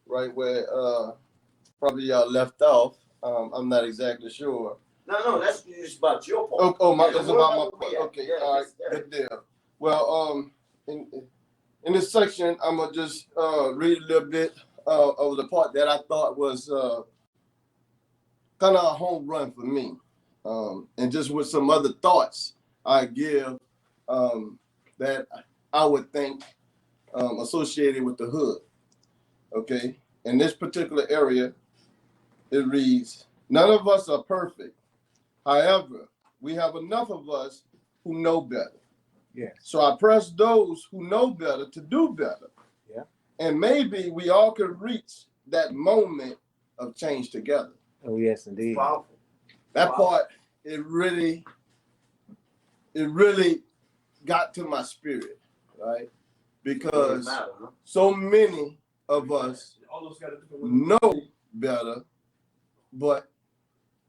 Speaker 4: right where probably y'all left off. I'm not exactly sure.
Speaker 1: No, that's just about your part.
Speaker 4: It's about my part. Okay,
Speaker 1: Yeah,
Speaker 4: all right, good deal. Well, in this section, I'm gonna just read a little bit of the part that I thought was kind of a home run for me, and just with some other thoughts I give that I would think associated with the hood. Okay, in this particular area, it reads, "None of us are perfect. However, we have enough of us who know better.
Speaker 2: Yes.
Speaker 4: So I press those who know better to do better.
Speaker 2: Yeah.
Speaker 4: And maybe we all could reach that moment of change together."
Speaker 2: Oh, yes, indeed.
Speaker 1: Powerful.
Speaker 4: That part, it really got to my spirit, right? Because so many of us know better, but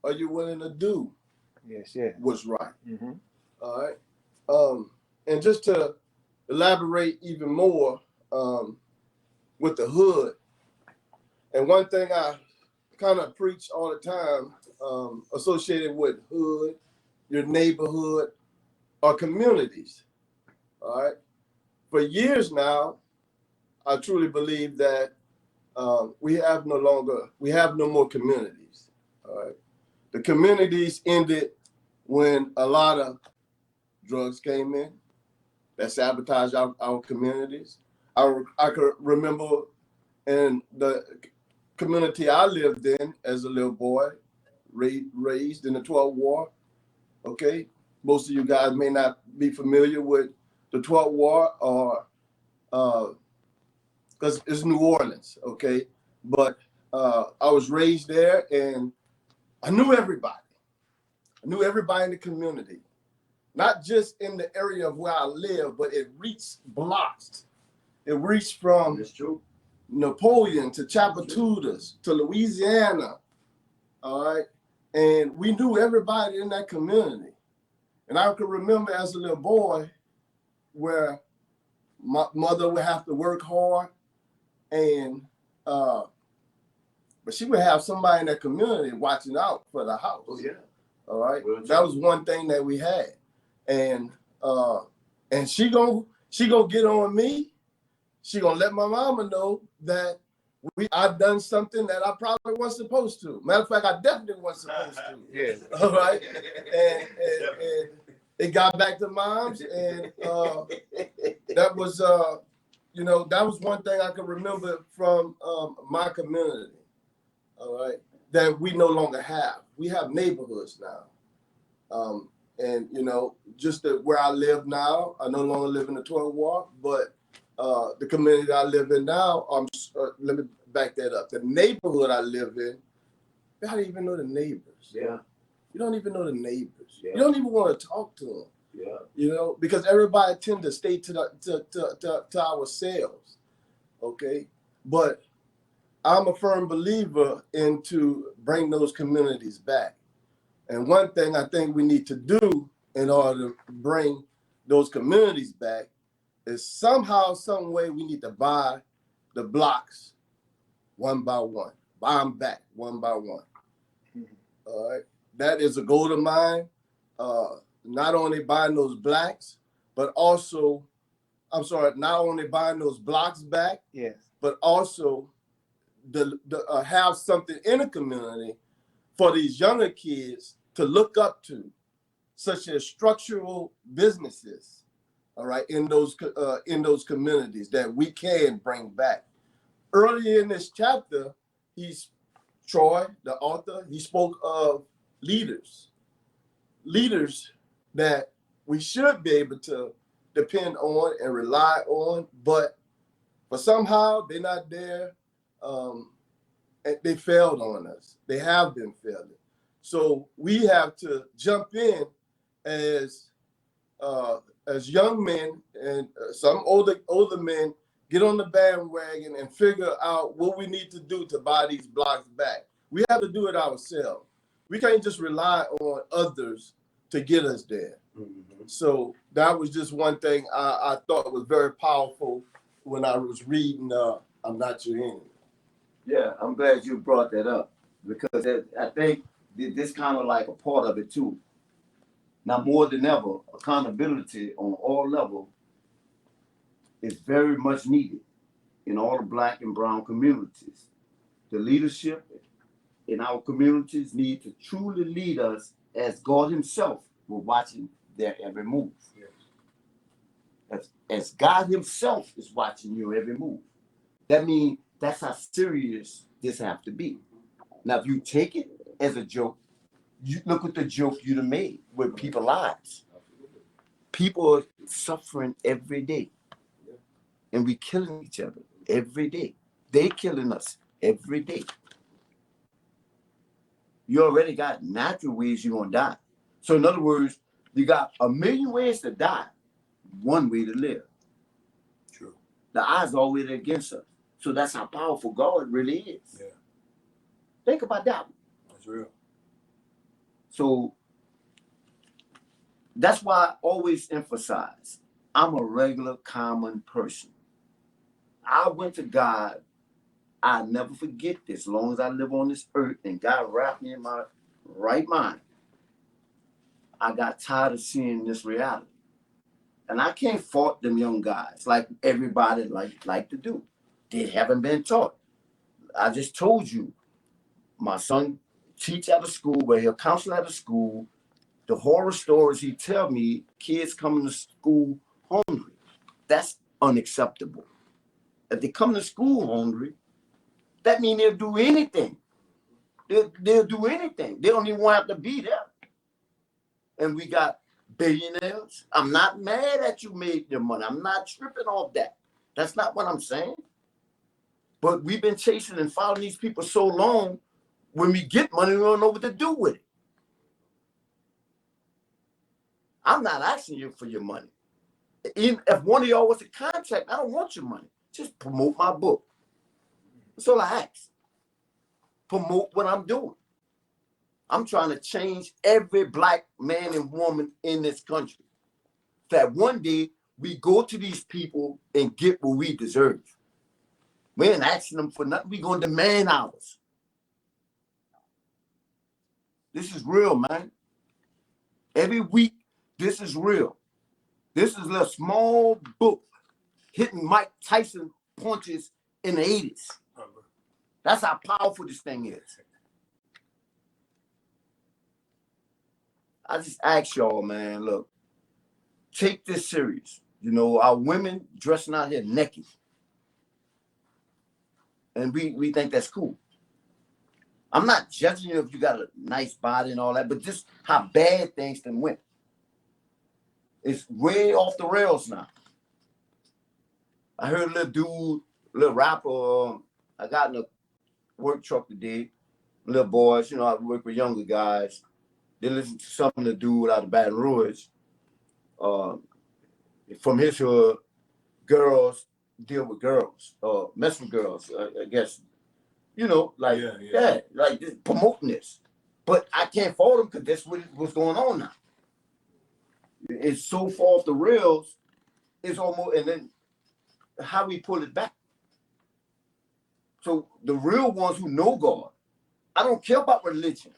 Speaker 4: are you willing to do
Speaker 2: Yes.
Speaker 4: what's right?
Speaker 2: Mm-hmm.
Speaker 4: All right. And just to elaborate even more with the hood, and one thing I kind of preach all the time associated with hood, your neighborhood, or communities. All right. For years now, I truly believe that we have no more communities. All right. The communities ended when a lot of drugs came in that sabotaged our communities. I could remember in the community I lived in as a little boy, raised in the 12th Ward. Okay, most of you guys may not be familiar with the 12th Ward, or because it's New Orleans. Okay, but I was raised there, and I knew everybody. I knew everybody in the community, not just in the area of where I live, but it reached blocks. It reached from Napoleon to Chapatutas to Louisiana. All right. And we knew everybody in that community. And I could remember as a little boy where my mother would have to work hard, and but she would have somebody in that community watching out for the house.
Speaker 1: Oh, yeah.
Speaker 4: All right. That was one thing that we had. And she gonna get on me. She gonna let my mama know that I've done something that I probably wasn't supposed to. Matter of fact, I definitely wasn't supposed to.
Speaker 2: Yes.
Speaker 4: All right. And it got back to mom's, and that was that was one thing I could remember from my community. All right. That we no longer have. We have neighborhoods now. And just where I live now, I no longer live in the 12th Ward, but the community I live in now, let me back that up. The neighborhood I live in, you don't even know the neighbors.
Speaker 1: Yeah.
Speaker 4: You don't even know the neighbors.
Speaker 1: Yeah.
Speaker 4: You don't even want to talk to them.
Speaker 1: Yeah.
Speaker 4: Because everybody tend to stay to ourselves. Okay. But I'm a firm believer to bring those communities back. And one thing I think we need to do in order to bring those communities back is somehow, some way, we need to buy the blocks one by one, buy them back one by one. All right. That is a goal of mine. Not only buying those blacks, but also, not only buying those blocks back,
Speaker 2: Yes,
Speaker 4: but also have something in the community for these younger kids to look up to, such as structural businesses, all right, in those communities that we can bring back. Earlier in this chapter, Troy, the author, he spoke of leaders that we should be able to depend on and rely on, but somehow they're not there. They failed on us. They have been failing. So we have to jump in as young men, and some older men get on the bandwagon and figure out what we need to do to buy these blocks back. We have to do it ourselves. We can't just rely on others to get us there. Mm-hmm. So that was just one thing I thought was very powerful when I was reading I'm Not Your Enemy.
Speaker 1: Yeah, I'm glad you brought that up because I think this kind of like a part of it too. Now more than ever, accountability on all levels is very much needed in all the black and brown communities. The leadership in our communities need to truly lead us as God Himself will watching their every move. As God Himself is watching your every move. That means that's how serious this have to be. Now, if you take it as a joke, you look at the joke you'd have made with people's lives. People are suffering every day, and we killing each other every day. They killing us every day. You already got natural ways you're gonna die. So in other words, you got a million ways to die, one way to live.
Speaker 3: True.
Speaker 1: The odds are always against us. So that's how powerful God really is.
Speaker 3: Yeah.
Speaker 1: Think about that.
Speaker 3: That's real.
Speaker 1: So that's why I always emphasize I'm a regular, common person. I went to God. I'll never forget this. As long as I live on this earth and God wrapped me in my right mind, I got tired of seeing this reality. And I can't fault them young guys like everybody like to do. They haven't been taught. I just told you, my son teach at a school where he'll counsel at a school. The horror stories he tell me, kids coming to school hungry. That's unacceptable. If they come to school hungry, that means they'll do anything. They'll do anything. They don't even want to have to be there. And we got billionaires. I'm not mad at you made your money. I'm not tripping off that. That's not what I'm saying. But we've been chasing and following these people so long, when we get money, we don't know what to do with it. I'm not asking you for your money. Even if one of y'all was to contact, I don't want your money. Just promote my book. That's all I ask. Promote what I'm doing. I'm trying to change every black man and woman in this country. That one day we go to these people and get what we deserve. We ain't asking them for nothing. We're going to demand ours. This is real, man. Every week, this is real. This is a small book hitting Mike Tyson punches in the 80s. That's how powerful this thing is. I just ask y'all, man, look, take this serious. You know, our women dressing out here naked. And we think that's cool. I'm not judging you if you got a nice body and all that, but just how bad things then went. It's way off the rails now. I heard a little dude, little rapper, I got in a work truck today, little boys, you know, I work with younger guys. They listen to some of the dude out of Baton Rouge. From his hood, girls deal with girls, mess with girls, I guess. You know, like, like this, promoting this. But I can't fault them because that's what's going on now. It's so far off the rails, it's almost, and then how we pull it back. So the real ones who know God, I don't care about religion.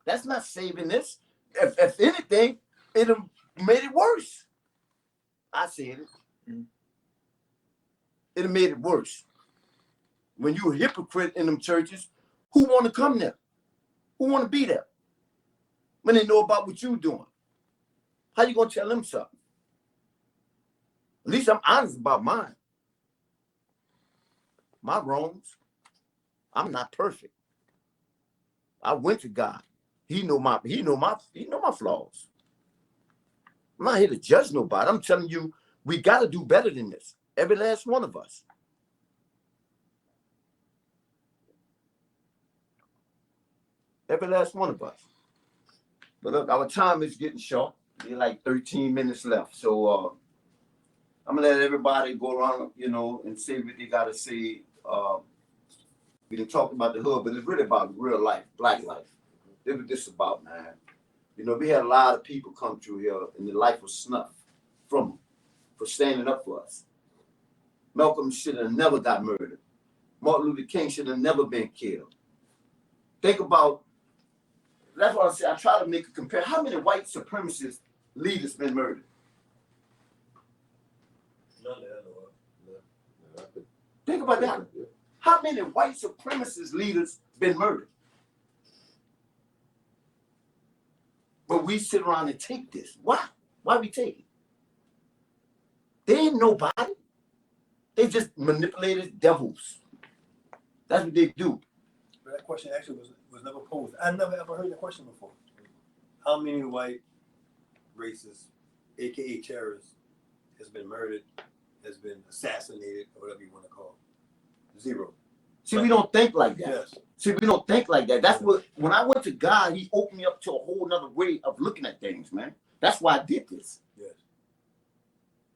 Speaker 1: That's not saving this. If anything, it made it worse. I said it. It made it worse. When you're a hypocrite in them churches, who want to come there? Who want to be there? When they know about what you're doing. How you going to tell them something? At least I'm honest about mine. My wrongs. I'm not perfect. I went to God. He know my flaws. I'm not here to judge nobody. I'm telling you, we got to do better than this. Every last one of us. Every last one of us. But look, our time is getting short. We're like 13 minutes left. So I'm going to let everybody go around, you know, and say what they got to say. We done talked about the hood, but it's really about real life, black life. This is what this about, man. You know, we had a lot of people come through here, and their life was snuffed from them for standing up for us. Malcolm should have never got murdered. Martin Luther King should have never been killed. Think about, that's why I say I try to make a compare. How many white supremacist leaders been murdered?
Speaker 3: None that I know of.
Speaker 1: Think about that. How many white supremacist leaders been murdered? But we sit around and take this. Why? Why we take it? They ain't nobody. They just manipulated devils. That's what they do.
Speaker 3: But that question actually was never posed. I never ever heard that question before. How many white racists, aka terrorists, has been murdered, has been assassinated, or whatever you want to call it? Zero.
Speaker 1: See, we don't think like that.
Speaker 3: Yes.
Speaker 1: See, we don't think like that. That's what, when I went to God, he opened me up to a whole nother way of looking at things, man. That's why I did this.
Speaker 3: Yes.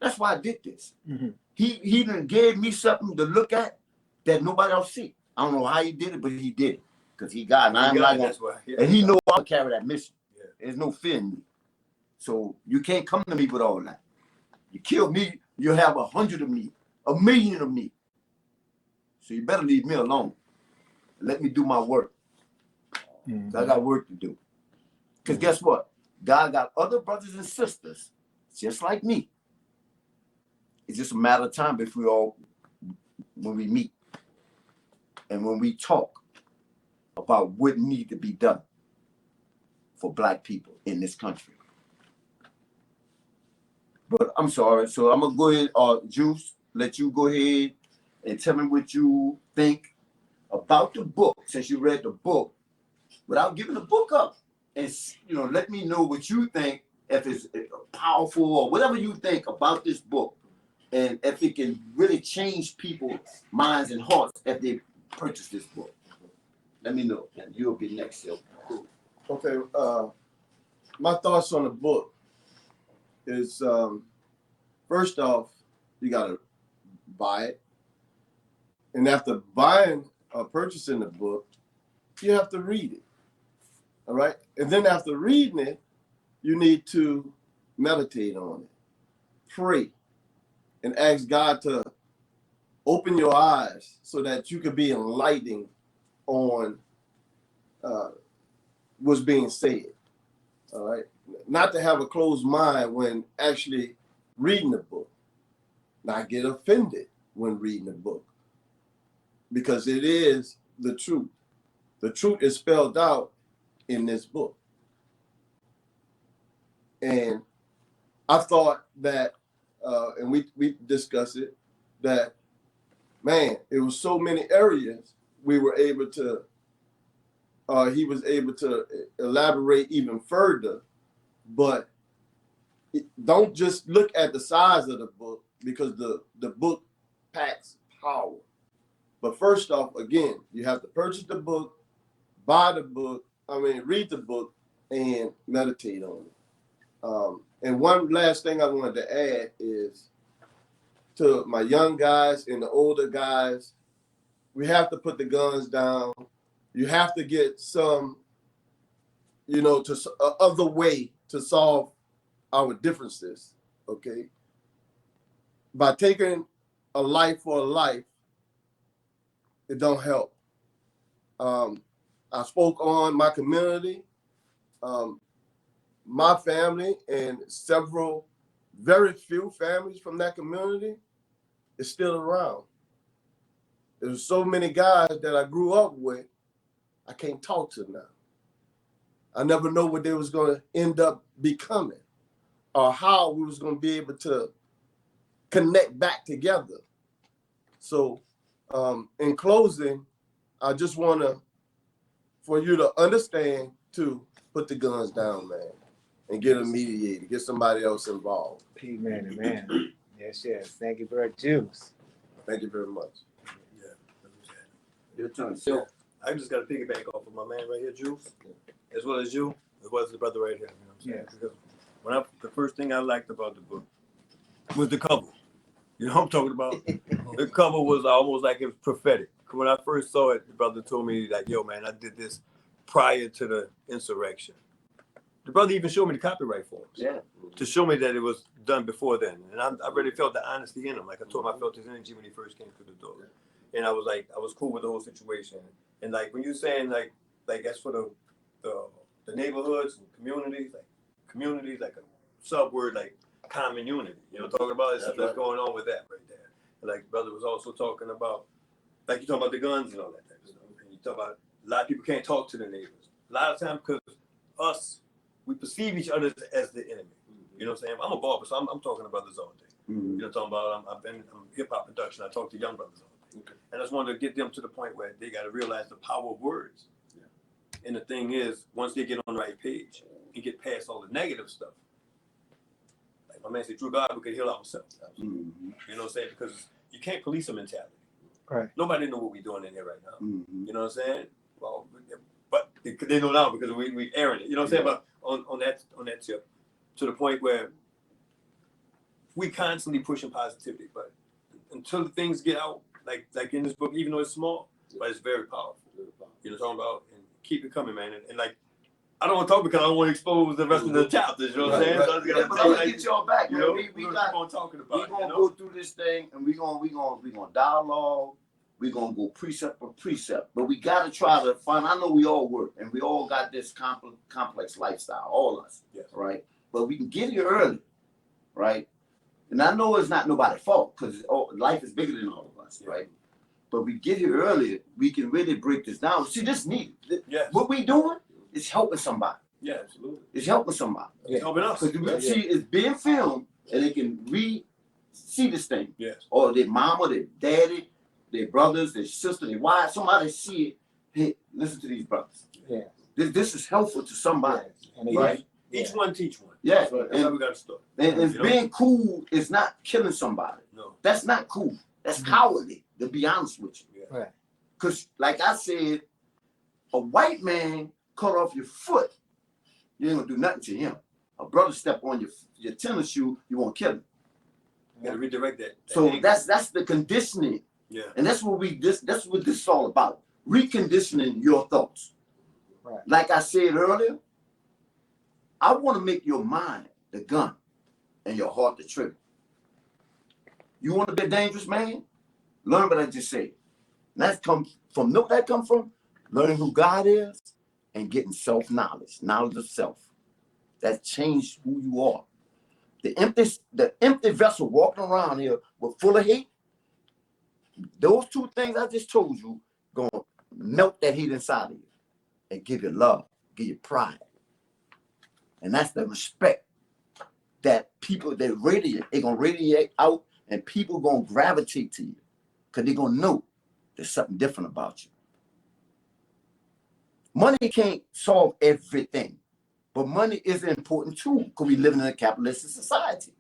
Speaker 1: That's why I did this.
Speaker 2: Mm-hmm.
Speaker 1: He done gave me something to look at that nobody else see. I don't know how he did it, but he did it. Because he got it. And I'm not gonna,
Speaker 3: That's why. Yeah.
Speaker 1: and he know I'll carry that mission.
Speaker 3: Yeah.
Speaker 1: There's no fear in me. So you can't come to me with all that. You kill me, you'll have 100 of me, 1,000,000 of me. So you better leave me alone. Let me do my work.
Speaker 2: Mm-hmm.
Speaker 1: I got work to do. Because guess what? God got other brothers and sisters just like me. It's just a matter of time before when we meet and when we talk about what need to be done for black people in this country. But I'm sorry, so I'm gonna go ahead, Juice, let you go ahead and tell me what you think about the book, since you read the book, without giving the book up. And let me know what you think, if it's powerful or whatever you think about this book, and if it can really change people's minds and hearts if they purchase this book. Let me know, and you'll be next. So.
Speaker 4: Okay, my thoughts on the book is, first off, you gotta buy it. And after buying or purchasing the book, you have to read it. All right? And then after reading it, you need to meditate on it, pray, and ask God to open your eyes so that you could be enlightened on what's being said. All right? Not to have a closed mind when actually reading the book. Not get offended when reading the book. Because it is the truth. The truth is spelled out in this book. And I thought that, and we discussed it, that, man, it was so many areas we were able to, he was able to elaborate even further. But don't just look at the size of the book, because the book packs power. But first off, again, you have to purchase the book, read the book, and meditate on it. And one last thing I wanted to add is, to my young guys and the older guys, we have to put the guns down. You have to get some, other way to solve our differences, okay? By taking a life for a life, it don't help. I spoke on my community, my family, and several, very few families from that community is still around. There's so many guys that I grew up with, I can't talk to now. I never know what they was going to end up becoming, or how we was going to be able to connect back together. So in closing, I just want for you to understand to put the guns down, man, and get a mediator, get somebody else involved.
Speaker 2: Amen, amen. Yes. Thank you, Brother Juice.
Speaker 4: Thank you very much.
Speaker 3: Yeah.
Speaker 1: Your turn. So,
Speaker 3: I just got to piggyback off of my man right here, Juice, as well as you, as well as the brother right here. You know what I'm saying?
Speaker 2: Yes.
Speaker 3: Because the first thing I liked about the book was the cover. You know what I'm talking about? The cover was almost like it was prophetic. When I first saw it, the brother told me, like, yo, man, I did this prior to the insurrection. The brother even showed me the copyright forms.
Speaker 1: yeah.
Speaker 3: To show me that it was done before then. And I really felt the honesty in him. Like I told him, I felt his energy when he first came through the door. and I was cool with the whole situation. And like when you're saying like that's for the neighborhoods and communities like a sub word like common unity. You know, talking about stuff that's going on with that right there. And like brother was also talking about, like you talking about the guns and all that type of stuff. And you talk about a lot of people can't talk to their neighbors. A lot of times because we perceive each other as the enemy. You know what I'm saying? I'm a barber, so I'm talking to brothers all day.
Speaker 1: Mm-hmm.
Speaker 3: You know what I'm talking about? I'm hip hop production. I talk to young brothers all day. Okay. And I just wanted to get them to the point where they got to realize the power of words. Yeah. And the thing is, once they get on the right page and get past all the negative stuff, like my man said, through God, we can heal ourselves. Mm-hmm. You know what I'm saying? Because you can't police a mentality.
Speaker 2: Right.
Speaker 3: Nobody know what we're doing in here right now.
Speaker 1: Mm-hmm.
Speaker 3: You know what I'm saying? Well, but they know now because we airing it. You know what I'm saying? But on that tip, to the point where we constantly pushing positivity, but until things get out, like in this book, even though it's small, but it's very powerful. You know what I'm talking about? And keep it coming, man. And like, I don't want to talk because I don't want to expose the rest of the chapters. You know what I'm saying?
Speaker 1: Right.
Speaker 3: So I'm
Speaker 1: gonna get y'all back. You know, we
Speaker 3: keep on talking about.
Speaker 1: We gonna go through this thing, and we gonna dialogue. We gonna go precept for precept, but we gotta try to find. I know we all work, and we all got this complex lifestyle, all of us, yes. Right? But we can get here early, right? And I know it's not nobody's fault because life is bigger than all of us, right? But we get here earlier, we can really break this down. See, this need. Yes. What we doing is helping somebody.
Speaker 3: Yeah, absolutely.
Speaker 1: It's helping somebody.
Speaker 3: It's helping us.
Speaker 1: Because see, it's being filmed, and they can see this thing.
Speaker 3: Yes. Or
Speaker 1: their mama, their daddy, their brothers, their sister, their wife. Somebody see it. Hey, listen to these brothers. Yeah. This is helpful to somebody. Yes. Right?
Speaker 3: Each one teach one.
Speaker 1: Yeah.
Speaker 3: That's how we got to start.
Speaker 1: And being cool is not killing somebody.
Speaker 3: No.
Speaker 1: That's not cool. That's cowardly, to be honest with you.
Speaker 2: Yeah. Right.
Speaker 1: Because, like I said, a white man cut off your foot, you ain't going to do nothing to him. A brother step on your tennis shoe, you won't kill him.
Speaker 3: You got to redirect that.
Speaker 1: So that's the conditioning. Yeah. And that's what that's what this is all about. Reconditioning your thoughts. Right. Like I said earlier, I want to make your mind the gun and your heart the trigger. You want to be a dangerous man? Learn what I just said. And that comes from learning who God is and getting self-knowledge, knowledge of self. That changed who you are. The empty vessel walking around here with full of hate, those two things I just told you gonna melt that hate inside of you and give you love, give you pride. And that's the respect that people that radiate, they're gonna radiate out and people gonna gravitate to you because they're gonna know there's something different about you. Money can't solve everything, but money is an important tool because we live in a capitalistic society.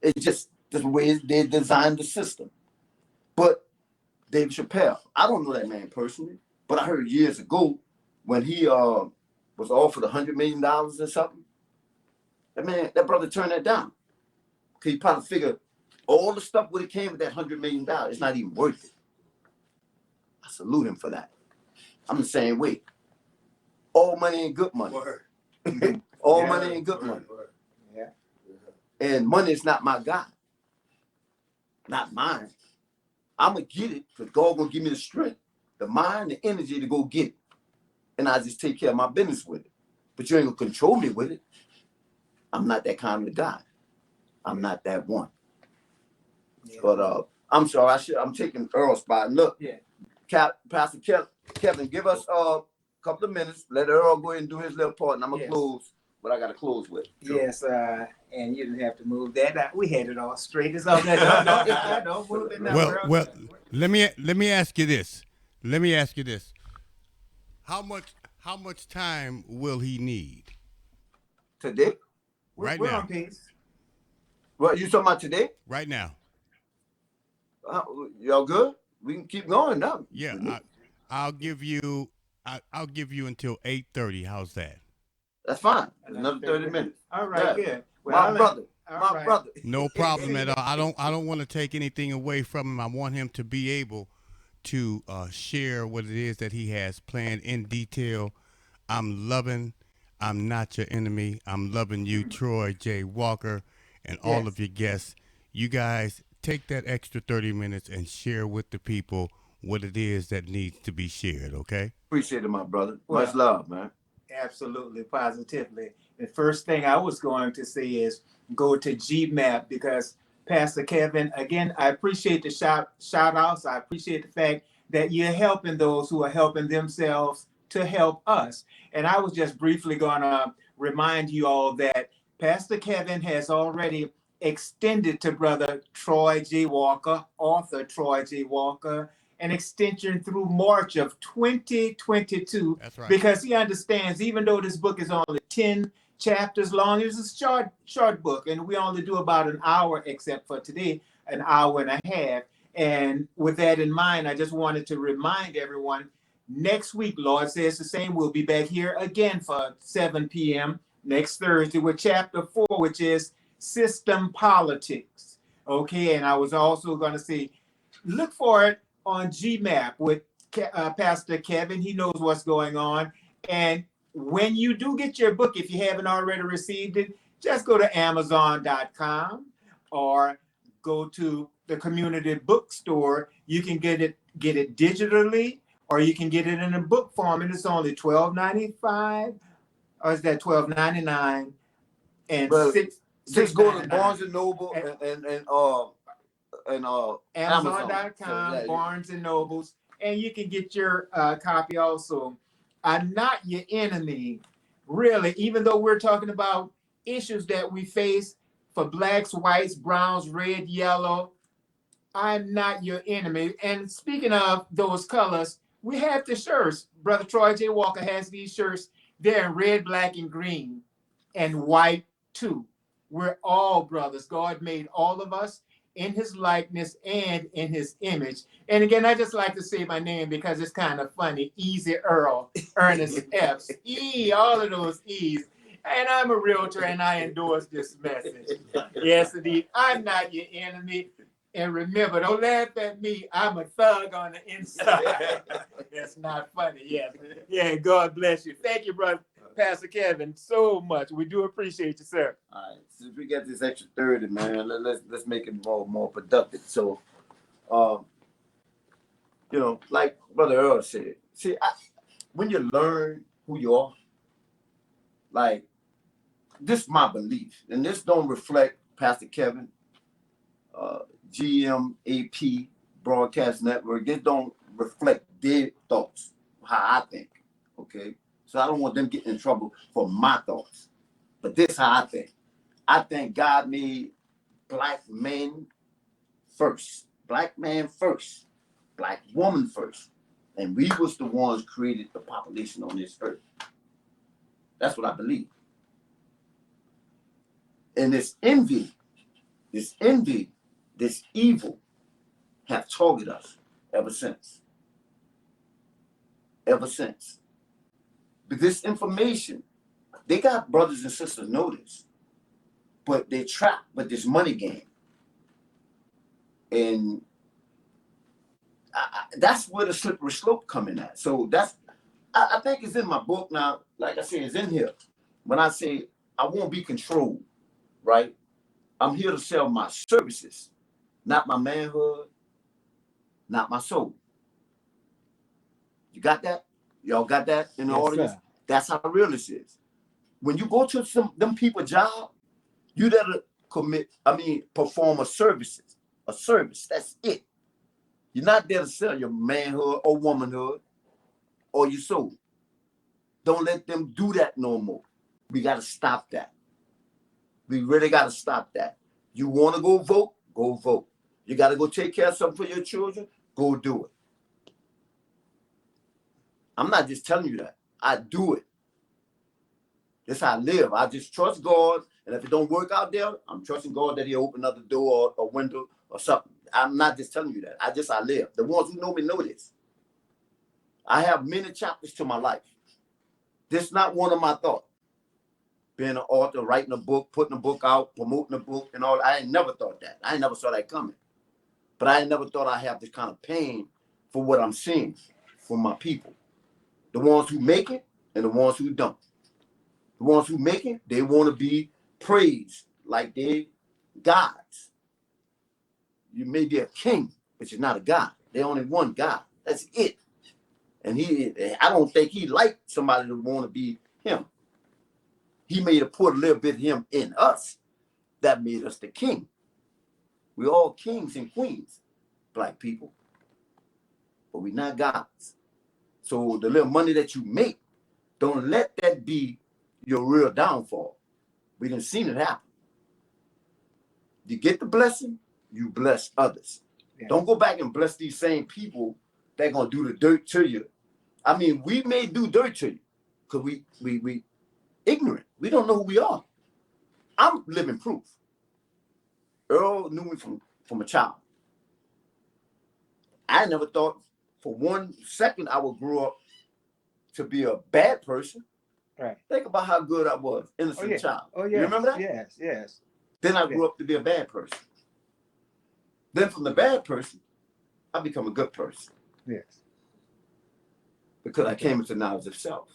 Speaker 1: It's just the way they designed the system. But David Chappelle, I don't know that man personally, but I heard years ago when he was offered $100 million or something, that brother turned that down. Because he probably figured all the stuff would have came with that $100 million. It's not even worth it. I salute him for that. I'm the same way. All money ain't good money. All money ain't good money. Yeah. And money is not my God. Not mine. I'm going to get it because God going to give me the strength, the mind, the energy to go get it. And I just take care of my business with it. But you ain't going to control me with it. I'm not that kind of guy. I'm not that one. Yeah. But I'm sorry, I'm taking Earl's spot. Look, Pastor Kevin, give us a couple of minutes. Let Earl go ahead and do his little part, and I'm going to close what I got to close with.
Speaker 2: Yes, and you didn't have to move that. We had it all straight. It's all that. Don't move it now.
Speaker 5: Well, let me ask you this. How much time will he need?
Speaker 1: Today?
Speaker 5: Right
Speaker 2: we're
Speaker 5: now.
Speaker 2: On pace.
Speaker 1: What you talking about today?
Speaker 5: Right now.
Speaker 1: Y'all good? We can keep going now.
Speaker 5: Yeah, I'll give you until 8:30. How's that?
Speaker 1: That's fine. Another 30 minutes.
Speaker 2: All right, good.
Speaker 1: Well, my brother.
Speaker 5: No problem at all. I don't want to take anything away from him. I want him to be able to share what it is that he has planned in detail. I'm not your enemy. I'm loving you, Troy J. Walker, and all of your guests. You guys take that extra 30 minutes and share with the people what it is that needs to be shared. Okay.
Speaker 1: Appreciate it, my brother.
Speaker 2: Well,
Speaker 1: Much love, man.
Speaker 2: absolutely, positively. The first thing I was going to say is go to GMAP because Pastor Kevin, again, I appreciate the shout outs. I appreciate the fact that you're helping those who are helping themselves to help us. And I was just briefly going to remind you all that Pastor Kevin has already extended to Brother Troy J. Walker, author Troy J. Walker, an extension through March of 2022.
Speaker 5: That's right.
Speaker 2: Because he understands, even though this book is only 10 chapters long, it's a short book, and we only do about an hour, except for today, an hour and a half. And with that in mind, I just wanted to remind everyone, next week, Lord says the same, we'll be back here again for 7 p.m. next Thursday with chapter 4, which is system politics. Okay, and I was also going to say, look for it on GMAP with Pastor Kevin. He knows what's going on. And when you do get your book, if you haven't already received it, just go to Amazon.com or go to the community bookstore. You can get it digitally, or you can get it in a book form, and it's only $12.95, or is that $12.99 and
Speaker 1: Well, just go to
Speaker 2: $6.99.
Speaker 1: Barnes and Noble and
Speaker 2: Amazon.com,
Speaker 1: So, yeah,
Speaker 2: Barnes and Nobles, and you can get your copy also. I'm not your enemy, really, even though we're talking about issues that we face for blacks, whites, browns, red, yellow. I'm not your enemy. And speaking of those colors, we have the shirts. Brother Troy J. Walker has these shirts. They're in red, black, and green, and white too. We're all brothers. God made all of us in his likeness and in his image. And again, I just like to say my name because it's kind of funny. Easy Earl, Ernest Epps, E, all of those E's. And I'm a realtor and I endorse this message. Yes, indeed. I'm not your enemy. And remember, don't laugh at me. I'm a thug on the inside. That's not funny. Yes. Yeah, God bless you. Thank you, brother. Pastor Kevin, so much. We do appreciate you, sir.
Speaker 1: all right. Since we got this extra 30, man, let's make it more productive. So, like Brother Earl said, see, when you learn who you are, like, this is my belief, and this don't reflect Pastor Kevin, GMAP Broadcast Network. This don't reflect their thoughts, how I think. Okay, so I don't want them getting in trouble for my thoughts. But this how I think. I think God made black men first, black man first, black woman first, and we was the ones created the population on this earth. That's what I believe. And this envy, this evil have targeted us ever since. Ever since. But this information, they got brothers and sisters know this, but they trapped with this money game. And that's where the slippery slope coming at. So I think it's in my book now. Like I said, it's in here. When I say I won't be controlled, right? I'm here to sell my services, not my manhood, not my soul. You got that? Y'all got that in the audience? Sir. That's how real this is. When you go to them people job, you gotta perform a service. That's it. You're not there to sell your manhood or womanhood or your soul. Don't let them do that no more. We gotta stop that. We really gotta stop that. You wanna go vote? Go vote. You gotta go take care of something for your children? Go do it. I'm not just telling you that. I do it. That's how I live. I just trust God, and if it don't work out there, I'm trusting God that He'll open another door or window or something. I'm not just telling you that. I live. The ones who know me know this. I have many chapters to my life. This is not one of my thoughts. Being an author, writing a book, putting a book out, promoting a book, and all. I ain't never thought that. I ain't never saw that coming. But I ain't never thought I'd have this kind of pain for what I'm seeing from my people. The ones who make it and the ones who don't. The ones who make it, they want to be praised like they're gods. You may be a king, but you're not a god. There's only one God. That's it. And I don't think he liked somebody to want to be him. He made put a little bit of him in us. That made us the king. We're all kings and queens, black people. But we're not gods. So the little money that you make, don't let that be your real downfall. We done seen it happen. You get the blessing, you bless others.
Speaker 2: Yeah.
Speaker 1: Don't go back and bless these same people that gonna do the dirt to you. I mean, we may do dirt to you because we ignorant. We don't know who we are. I'm living proof. Earl knew me from a child. I never thought for 1 second I would grow up to be a bad person.
Speaker 2: Right.
Speaker 1: Think about how good I was, innocent child.
Speaker 2: Oh yeah.
Speaker 1: You remember that?
Speaker 2: Yes, yes.
Speaker 1: Then I grew up to be a bad person. Then from the bad person, I become a good person.
Speaker 2: Yes.
Speaker 1: Because I came into knowledge of self.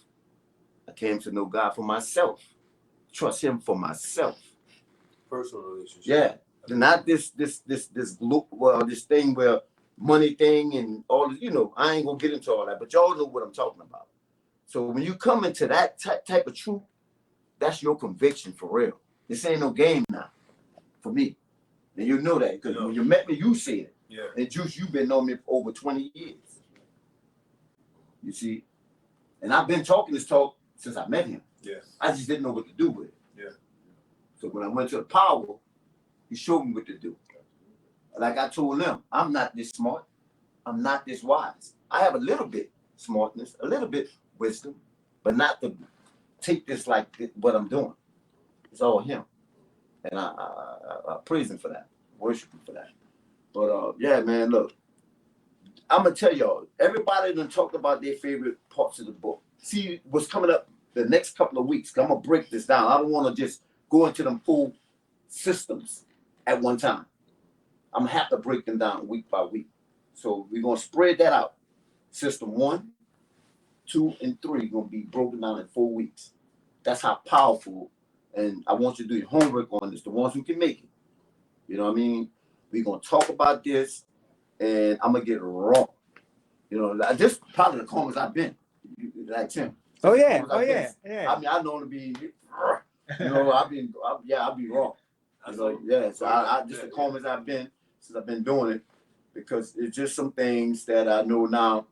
Speaker 1: I came to know God for myself. Trust him for myself.
Speaker 3: Personal relationship.
Speaker 1: Yeah. Not this thing where money thing and all this, I ain't gonna get into all that, but y'all know what I'm talking about. So when you come into that type of truth, that's your conviction for real. This ain't no game now for me. And you know that because when you met me, you said it.
Speaker 3: Yeah.
Speaker 1: And Juice, you've been knowing me for over 20 years. You see? And I've been talking this talk since I met him.
Speaker 3: Yeah.
Speaker 1: I just didn't know what to do with it.
Speaker 3: Yeah.
Speaker 1: So when I went to the power, he showed me what to do. Like I told him, I'm not this smart. I'm not this wise. I have a little bit smartness, a little bit wisdom, but not to take this like what I'm doing. It's all him. And I praise him for that, worship him for that. But yeah, man, look, I'm gonna tell y'all, everybody done talked about their favorite parts of the book. See what's coming up the next couple of weeks. I'm gonna break this down. I don't want to just go into them full systems at one time. I'm gonna have to break them down week by week. So we're gonna spread that out. System 1, 2, and 3 gonna be broken down in 4 weeks. That's how powerful. And I want you to do your homework on this. The ones who can make it. You know what I mean? We're gonna talk about this, and I'm gonna get it wrong. This probably the calmest I've been. Like Tim.
Speaker 2: Oh yeah.
Speaker 1: I mean, I know to be. I'll be wrong. So I just the calmest I've been since I've been doing it, because it's just some things that I know now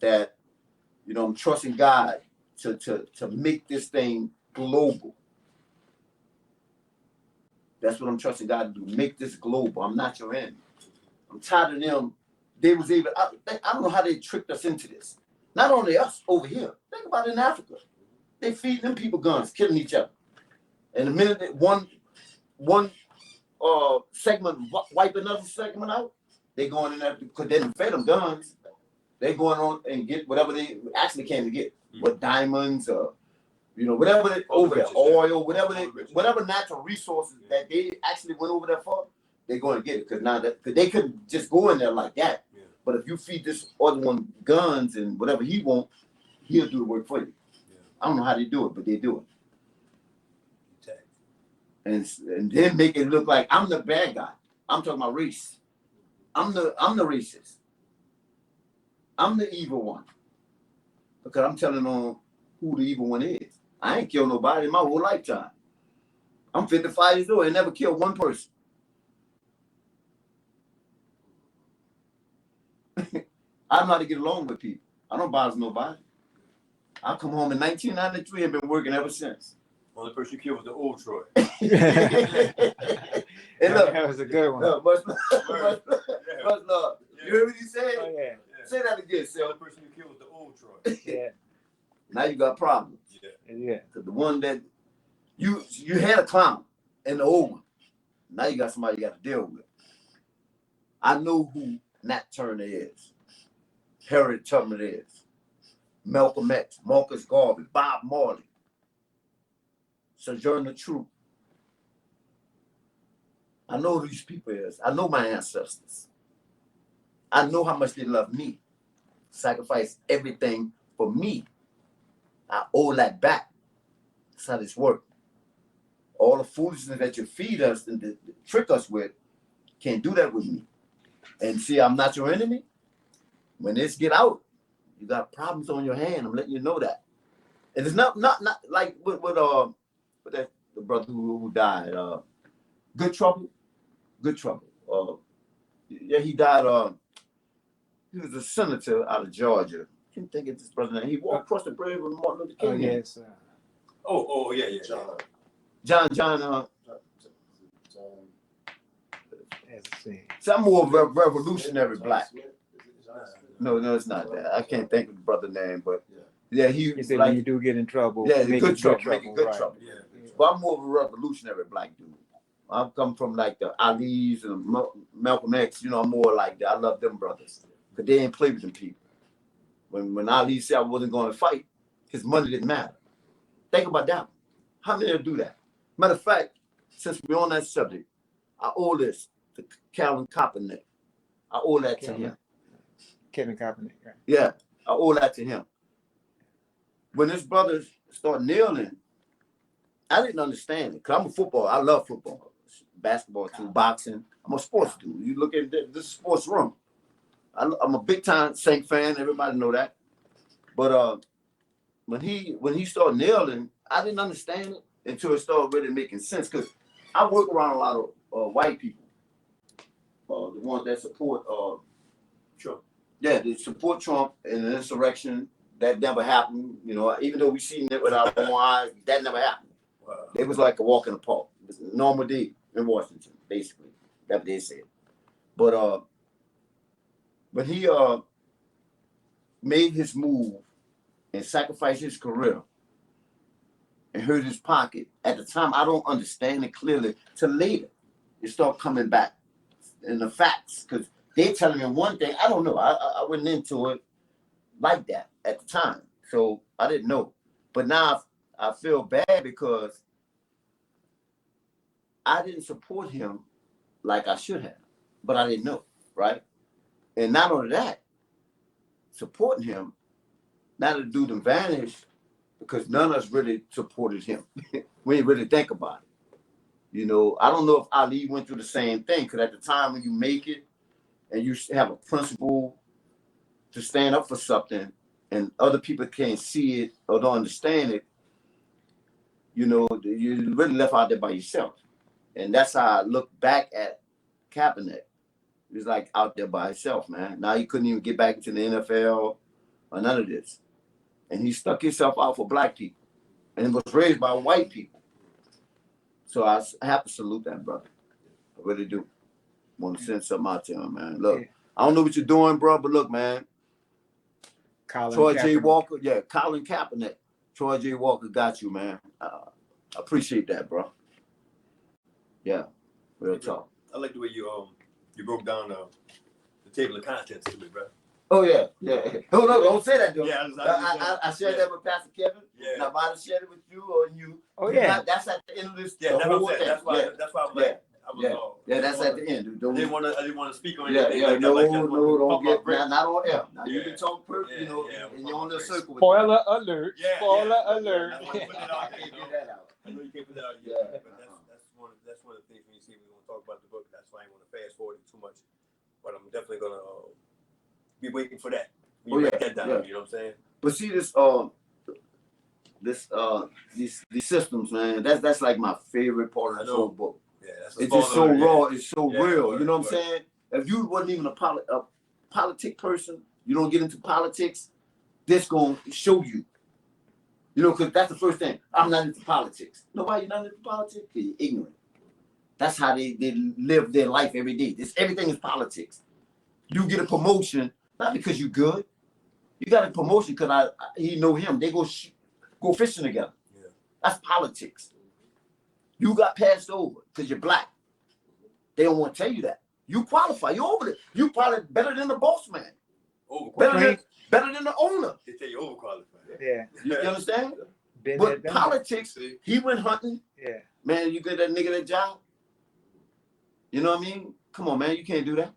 Speaker 1: that I'm trusting God to make this thing global. That's what I'm trusting God to do. Make this global. I'm not your enemy. I'm tired of them. They was able. I don't know how they tricked us into this. Not only us over here. Think about it in Africa. They feed them people guns, killing each other. And the minute that one segment wipe another segment out, they going in there because they didn't fed them guns. They going on and get whatever they actually came to get, what diamonds or whatever they over there, oil, whatever natural resources that they actually went over there for, they're going to get it because they couldn't just go in there like that. Yeah. But if you feed this other one guns and whatever he want, he'll do the work for you. Yeah. I don't know how they do it, but they do it. And then make it look like I'm the bad guy. I'm talking about race. I'm the racist. I'm the evil one. Because I'm telling on who the evil one is. I ain't killed nobody in my whole lifetime. I'm 55 years old and never killed one person. I know how to get along with people. I don't bother nobody. I come home in 1993 and been working ever since.
Speaker 3: Only person you killed was the old Troy.
Speaker 1: And look,
Speaker 2: that was a good one.
Speaker 1: Look, much love. You heard what he said?
Speaker 2: Oh yeah.
Speaker 1: Say that again,
Speaker 3: The only person you killed was the old Troy.
Speaker 2: Yeah.
Speaker 1: Now you got problems.
Speaker 2: Yeah.
Speaker 1: Because the one that you had a clown and the old one. Now you got somebody you got to deal with. I know who Nat Turner is. Harriet Tubman is. Malcolm X, Marcus Garvey, Bob Marley, Sojourner Truth. I know who these people is. I know my ancestors. I know how much they love me. Sacrifice everything for me. I owe that back. That's how this works. All the foolishness that you feed us and trick us with, can't do that with me. And see, I'm not your enemy. When this get out, you got problems on your hand. I'm letting you know that. And it's not like with that the brother who died. Good Trouble. Yeah, he died. He was a senator out of Georgia. I can't think of this brother's name. He walked across the bridge with Martin Luther King.
Speaker 2: Oh yes.
Speaker 3: Yeah.
Speaker 1: John.
Speaker 2: Let's see.
Speaker 1: Some more revolutionary black. No, it's not that. I can't think of the brother's name, but yeah,
Speaker 2: He said when you do get in trouble,
Speaker 1: yeah,
Speaker 2: make
Speaker 1: good trouble,
Speaker 2: right.
Speaker 1: trouble. Yeah. But I'm more of a revolutionary black dude. I'm come from like the Ali's and Malcolm X. You know, I'm more like that. I love them brothers because they ain't play with them people. When Ali said I wasn't going to fight, his money didn't matter. Think about that. How many will do that? Matter of fact, since we're on that subject, I owe this to Calvin Kaepernick. I owe that to him.
Speaker 2: Kevin Kaepernick, right?
Speaker 1: Yeah, I owe that to him. When his brothers start kneeling, I didn't understand it. Cause I'm a football. I love football, basketball too, boxing. I'm a sports dude. You look at this sports room. I'm a big time Saint fan. Everybody know that. But when he started kneeling, I didn't understand it until it started really making sense. Cause I work around a lot of white people, the ones that support Trump. Yeah, they support Trump and the insurrection. That never happened. You know, even though we seen it with our own eyes, that never happened. Wow. It was like a walk in the park. It was a normal day in Washington, basically. That's what they said. But when he made his move and sacrificed his career and hurt his pocket, at the time I don't understand it clearly till later. It started coming back in the facts because they telling me one thing. I don't know. I went into it like that at the time, so I didn't know. But now I feel bad because I didn't support him like I should have, but I didn't know, right? And not only that, supporting him, now the dude done vanished because none of us really supported him. We didn't really think about it. You know, I don't know if Ali went through the same thing because at the time when you make it and you have a principle to stand up for something and other people can't see it or don't understand it, you know, you're really left out there by yourself. And that's how I look back at Kaepernick. He was like out there by himself, man. Now he couldn't even get back into the NFL or none of this. And he stuck himself out for black people and was raised by white people. So I have to salute that brother. I really do. Want to send something out to him, man. Look, I don't know what you're doing, bro, but look, man. Troy J. Walker, Colin Kaepernick. Troy J. Walker got you, man. I appreciate that, bro. Yeah, real talk.
Speaker 3: I like the way you broke down the table of contents to me, bro.
Speaker 1: Oh yeah. Oh no, don't say that, though.
Speaker 3: Yeah,
Speaker 1: I shared that with Pastor Kevin.
Speaker 3: Yeah.
Speaker 1: And I might have shared it with you or you.
Speaker 2: Oh yeah.
Speaker 1: That's at the end of this.
Speaker 3: Yeah, that's what I'm saying. That's why I'm like.
Speaker 1: That's at the end.
Speaker 3: I didn't want to speak on anything.
Speaker 1: No, don't get not on air. Now you can talk in your own little circle.
Speaker 2: Spoiler alert!
Speaker 3: Yeah,
Speaker 2: Spoiler alert!
Speaker 3: I want to put it out there, I know you can't put that out yet, but that's one of the things when you see we want to talk about the book. That's why I want to fast forward it too much, but I'm definitely gonna be waiting for that. When you break that down, you know what I'm saying?
Speaker 1: But see these systems, man. That's like my favorite part of the whole book.
Speaker 3: Yeah,
Speaker 1: it's just so raw. It's so real. You know what I'm saying? If you wasn't even a politic person, you don't get into politics. This gonna show you. You know, because that's the first thing. I'm not into politics. Nobody, you're not into politics because you're ignorant. That's how they live their life every day. Everything is politics. You get a promotion not because you're good. You got a promotion because he know him. They go fishing together. Yeah. That's politics. You got passed over because you're black. They don't want to tell you that. You qualify. You're over there. You probably better than the boss man. Better than the owner.
Speaker 3: They tell you overqualified.
Speaker 2: Yeah.
Speaker 1: You understand? But politics, he went hunting.
Speaker 2: Yeah.
Speaker 1: Man, you get that nigga that job. You know what I mean? Come on, man. You can't do that.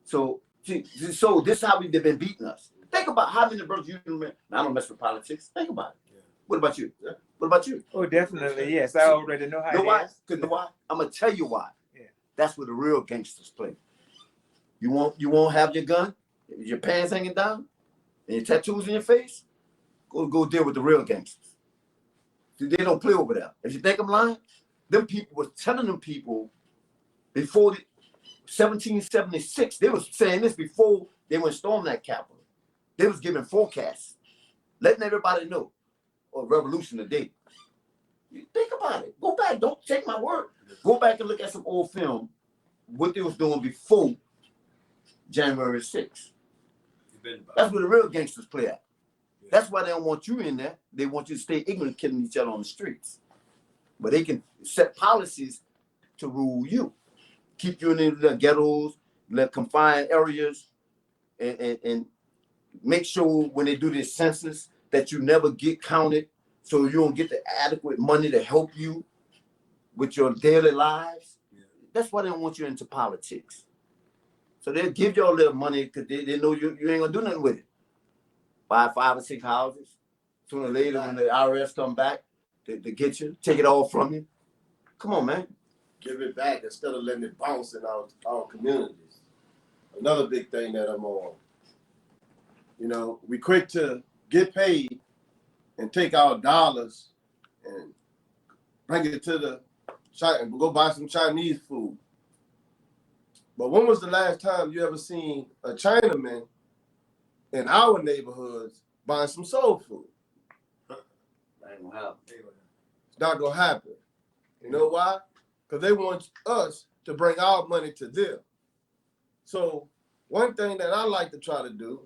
Speaker 1: So this is how they've been beating us. Think about how many brothers you know. I don't mess with politics. Think about it. Yeah. What about you? Yeah. What about you?
Speaker 2: Oh, definitely. Yes. I already know how it is.
Speaker 1: Because know why? I'm going to tell you why.
Speaker 2: Yeah.
Speaker 1: That's where the real gangsters play. You won't have your gun? your pants hanging down, and your tattoos in your face, go deal with the real gangsters. See, they don't play over there. If you think I'm lying, them people was telling them people before 1776, they was saying this before they went storm that Capitol. They was giving forecasts, letting everybody know, or revolution today. You think about it. Go back. Don't take my word. Go back and look at some old film, what they was doing before January 6th. That's where the real gangsters play at. That's why they don't want you in there. They want you to stay ignorant, killing each other on the streets. But they can set policies to rule you. Keep you in the ghettos, confined areas, and make sure when they do this census that you never get counted, so you don't get the adequate money to help you with your daily lives. That's why they don't want you into politics. So they'll give you all their money because they know you ain't gonna do nothing with it. Buy 5 or 6 houses. Sooner or later, when the IRS come back to get you, take it all from you. Come on, man.
Speaker 4: Give it back instead of letting it bounce in our communities. Another big thing that I'm on. You know, we quick to get paid and take our dollars and bring it to the shop and go buy some Chinese food. But when was the last time you ever seen a Chinaman in our neighborhoods buying some soul food?
Speaker 1: Ain't gonna happen.
Speaker 4: It's not gonna happen. You know why? Because they want us to bring our money to them. So one thing that I like to try to do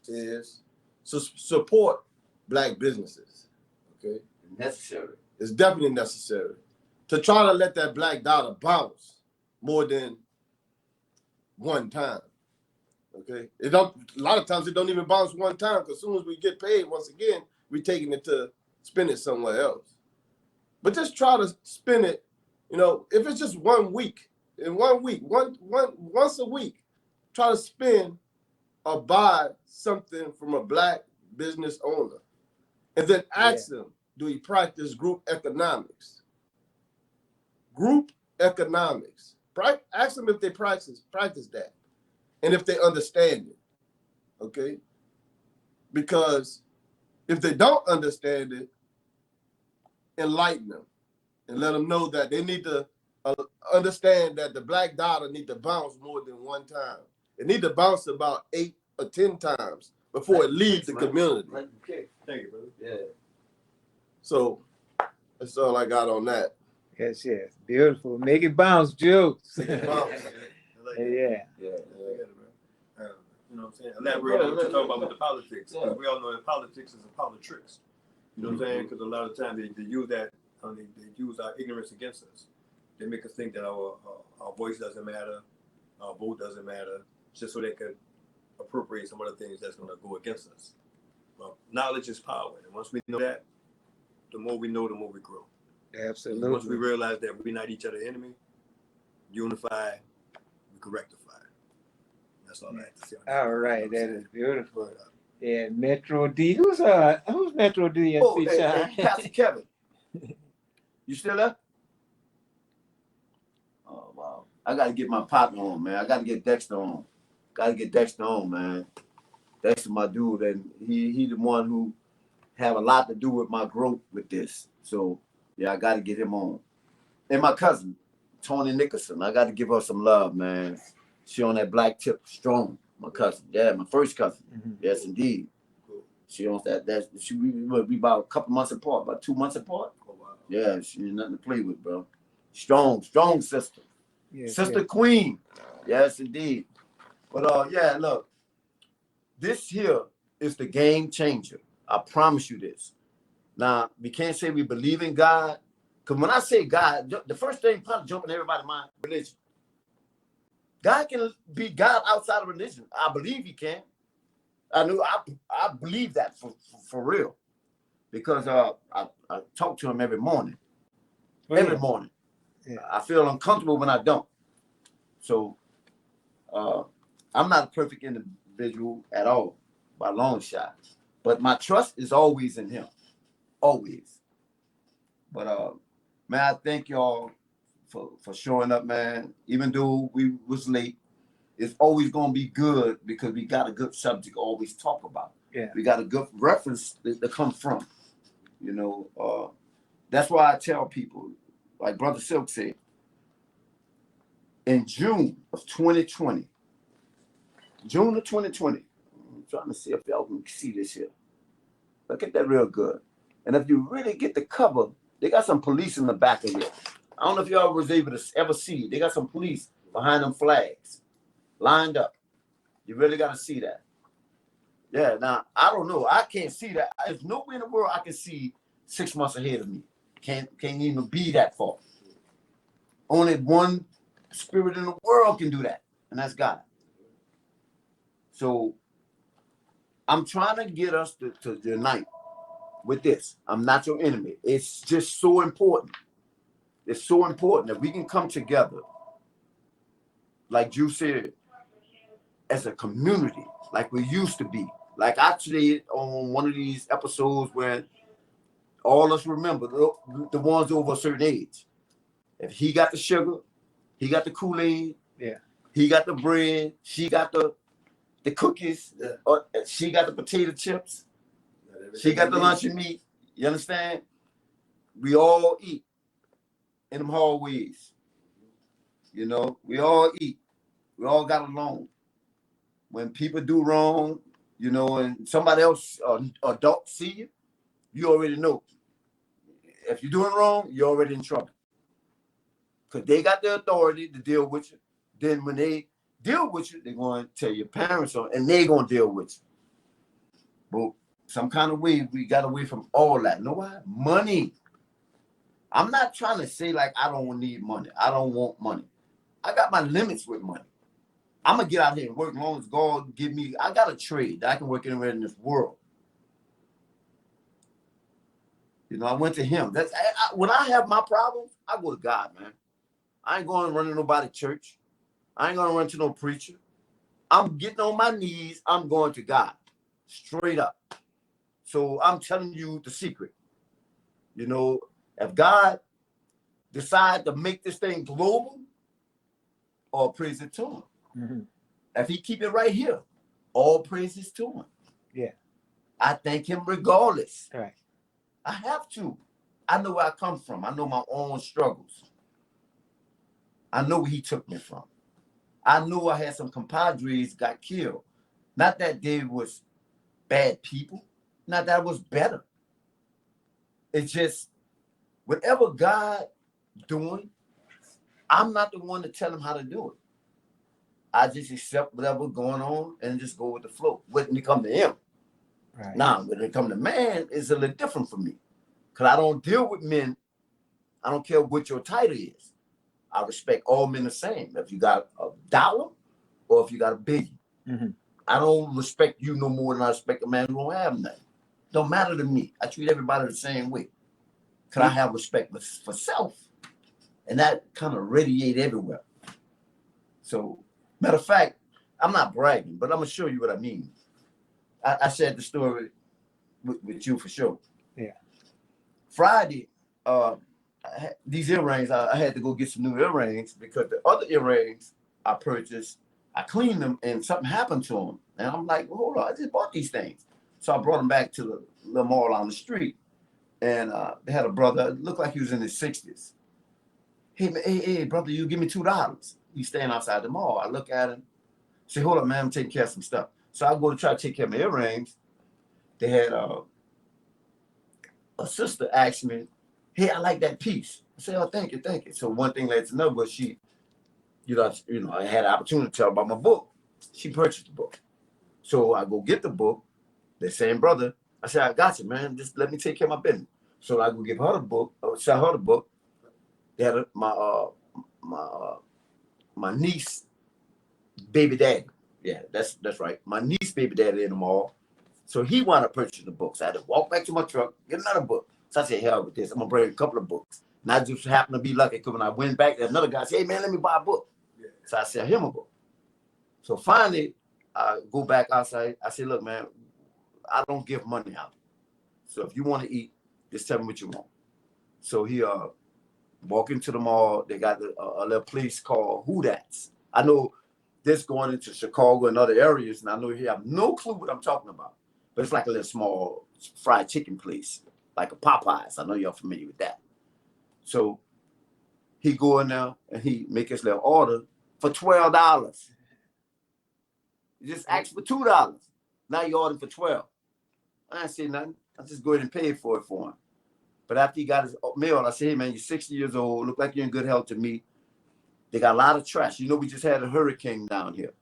Speaker 4: is support Black businesses. Okay,
Speaker 1: Necessary.
Speaker 4: it's definitely necessary to try to let that Black dollar bounce more than one time. Okay, it don't. A lot of times it don't even bounce one time because as soon as we get paid, once again, we taking it to spend it somewhere else. But just try to spend it. You know, if it's just 1 week, in 1 week, once a week, try to spend or buy something from a Black business owner, and then ask them, do he practice group economics? Group economics. Ask them if they practice that, and if they understand it. Okay, because if they don't understand it, enlighten them and let them know that they need to understand that the Black dollar need to bounce more than one time. It need to bounce about 8 or 10 times before it leaves the community.
Speaker 1: Okay.
Speaker 3: Thank you, brother.
Speaker 1: Yeah.
Speaker 4: So that's all I got on that.
Speaker 2: Yes, beautiful. Make it bounce, Jukes.
Speaker 4: Make it bounce.
Speaker 2: Yeah.
Speaker 3: You know what I'm saying? Elaborate on what you're talking about with the politics. Because we all know that politics is a politics. You know what I'm saying? Because a lot of times they use that, they use our ignorance against us. They make us think that our voice doesn't matter, our vote doesn't matter, just so they can appropriate some of the things that's going to go against us. Well, knowledge is power. And once we know that, the more we know, the more we grow.
Speaker 2: Absolutely.
Speaker 3: And once we realize that we're not each other's enemy, unify, we can rectify. That's all I have to say.
Speaker 2: All right, that is beautiful. Yeah, Metro D. Who's Metro D?
Speaker 1: Oh, hey, Pastor Kevin. You still there? Oh, wow. I got to get my partner on, man. I got to get Dexter on. Man. Dexter, my dude, and he the one who have a lot to do with my growth with this. So, yeah, I got to get him on. And my cousin, Tony Nicholson. I got to give her some love, man. She on that black tip strong, my cousin. Yeah, my first cousin. Mm-hmm. Yes, indeed. She owns that. We about a couple months apart, about 2 months apart. Oh, wow. Yeah, she ain't nothing to play with, bro. Strong sister. Yes, sister queen. Yes, indeed. But yeah, look, this here is the game changer. I promise you this. Now, we can't say we believe in God, because when I say God, the first thing probably jumping in everybody's mind, religion. God can be God outside of religion. I believe he can. I believe that for real. Because I talk to him every morning. Every morning. Yeah. I feel uncomfortable when I don't. So I'm not a perfect individual at all, by long shots. But my trust is always in him. Always. But man, I thank y'all for showing up, man. Even though we was late. it's always gonna be good because we got a good subject to always talk about.
Speaker 2: Yeah.
Speaker 1: We got a good reference to come from. You know, that's why I tell people, like Brother Silk said, in June of 2020, June of 2020, I'm trying to see if y'all can see this here. Look at that real good. And if you really get the cover, they got some police in the back of here. I don't know if y'all was able to ever see. They got some police behind them flags, lined up. You really got to see that. Yeah, now, I don't know. I can't see that. There's nowhere in the world I can see 6 months ahead of me. Can't even be that far. Only one spirit in the world can do that, and that's God. So I'm trying to get us to unite with this. I'm not your enemy. It's just so important. It's so important that we can come together, like you said, as a community, like we used to be. Like I said on one of these episodes where all us remember, the ones over a certain age. If he got the sugar, he got the Kool-Aid,
Speaker 2: Yeah.
Speaker 1: he got the bread, she got the cookies, or she got the potato chips, she got the lunch and meat. You understand? We all eat in them hallways. You know, we all eat. We all got along. When people do wrong, you know, and somebody else, adult see you, you already know. If you're doing wrong, you're already in trouble. Because they got the authority to deal with you. Then when they deal with you, they're going to tell your parents on, and they're going to deal with you. But some kind of way, we got away from all that. Know why? Money. I'm not trying to say like I don't need money. I don't want money. I got my limits with money. I'm going to get out here and work as long as God give me. I got a trade that I can work anywhere in this world. You know, I went to him. When I have my problems, I go to God, man. I ain't going to run to nobody church. I ain't going to run to no preacher. I'm getting on my knees. I'm going to God. Straight up. So I'm telling you the secret. You know, if God decide to make this thing global, all praise it to him.
Speaker 2: Mm-hmm.
Speaker 1: If he keep it right here, all praises to him.
Speaker 2: Yeah.
Speaker 1: I thank him regardless.
Speaker 2: Right.
Speaker 1: I have to. I know where I come from. I know my own struggles. I know where he took me from. I knew I had some compadres got killed. Not that they was bad people. Not that I was better. It's just whatever God doing, I'm not the one to tell him how to do it. I just accept whatever's going on and just go with the flow. When it come to him.
Speaker 2: Right.
Speaker 1: Now, when it come to man, it's a little different for me. Because I don't deal with men. I don't care what your title is. I respect all men the same. If you got a dollar or if you got a billion.
Speaker 2: Mm-hmm.
Speaker 1: I don't respect you no more than I respect a man who don't have nothing. Don't matter to me. I treat everybody the same way. Because I have respect for self. And that kind of radiate everywhere. So, matter of fact, I'm not bragging, but I'm going to show you what I mean. I shared the story with you for sure.
Speaker 2: Yeah.
Speaker 1: Friday, these earrings, I had to go get some new earrings because the other earrings I purchased, I cleaned them and something happened to them. And I'm like, well, hold on, I just bought these things. So I brought them back to the little mall on the street. And they had a brother, looked like he was in his 60s. Hey, brother, you give me $2. He's standing outside the mall. I look at him, say, hold up, man, I'm taking care of some stuff. So I go to try to take care of my earrings. They had a sister asked me, hey, I like that piece. I said, oh, thank you. So one thing led to another, but she, I had an opportunity to tell her about my book. She purchased the book. So I go get the book. The same brother, I said, I got you, man. Just let me take care of my business. So I go give her the book, sell her the book. They had my niece, baby daddy. Yeah, that's right. My niece, baby daddy in the mall. So he wound up purchasing the books. I had to walk back to my truck, get another book. So I said, hell with this. I'm going to bring a couple of books. And I just happened to be lucky because when I went back, there's another guy said, hey, man, let me buy a book. Yeah. So I sell him a book. So finally, I go back outside. I said, look, man, I don't give money out. So if you want to eat, just tell me what you want. So he walk into the mall. They got a little place called Who That's. I know this going into Chicago and other areas, and I know you have no clue what I'm talking about. But it's like a little small fried chicken place, like a Popeyes. I know you're familiar with that. So he go in there and he make his little order for $12. You just ask for $2. Now you order for 12. I ain't say nothing. I just go ahead and pay for it for him. But after he got his meal, I said, hey man, you're 60 years old, look like you're in good health to me. They got a lot of trash. You know, we just had a hurricane down here.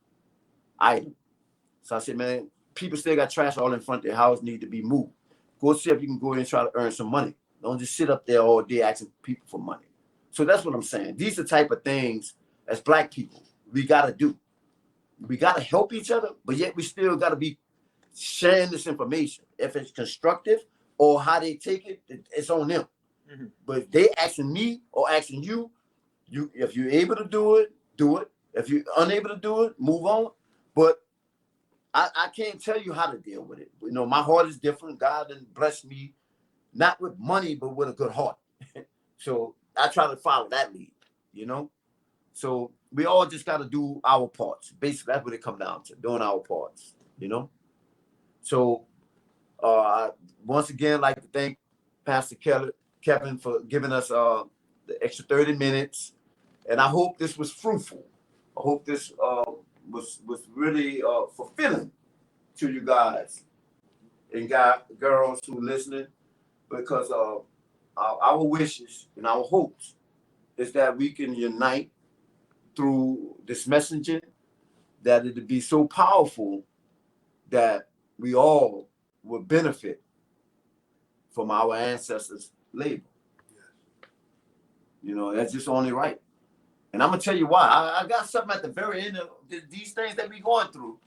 Speaker 1: So I said, man, people still got trash all in front of their house, need to be moved. Go see if you can go in and try to earn some money. Don't just sit up there all day asking people for money. So that's what I'm saying. These are the type of things as Black people we got to do. We got to help each other, but yet we still got to be sharing this information. If it's constructive or how they take it, it's on them. Mm-hmm. But if they asking me or asking you, if you're able to do it, do it. If you're unable to do it, move on. But I can't tell you how to deal with it. You know, my heart is different. God has blessed me, not with money, but with a good heart. So I try to follow that lead, you know? So we all just got to do our parts. Basically, that's what it comes down to, doing our parts, you know? So once again, like to thank Pastor Kevin for giving us the extra 30 minutes. And I hope this was fruitful. I hope this was really fulfilling to you guys and girls who are listening, because our wishes and our hopes is that we can unite through this messaging, that it'd be so powerful that we all would benefit from our ancestors' labor. You know, that's just only right. And I'm going to tell you why. I got something at the very end of these things that we're going through.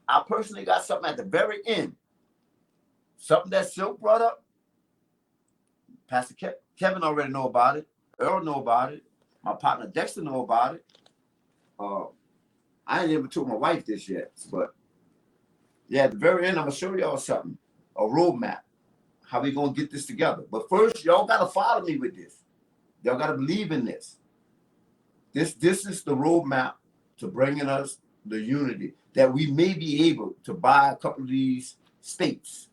Speaker 1: I personally got something at the very end. Something that Silk brought up. Pastor Kevin already know about it. Earl know about it. My partner Dexter know about it. I ain't even told my wife this yet. But yeah, at the very end, I'm going to show y'all something. A roadmap. How we going to get this together. But first, y'all got to follow me with this. Y'all got to believe in this. This is the roadmap to bringing us the unity that we may be able to buy a couple of these states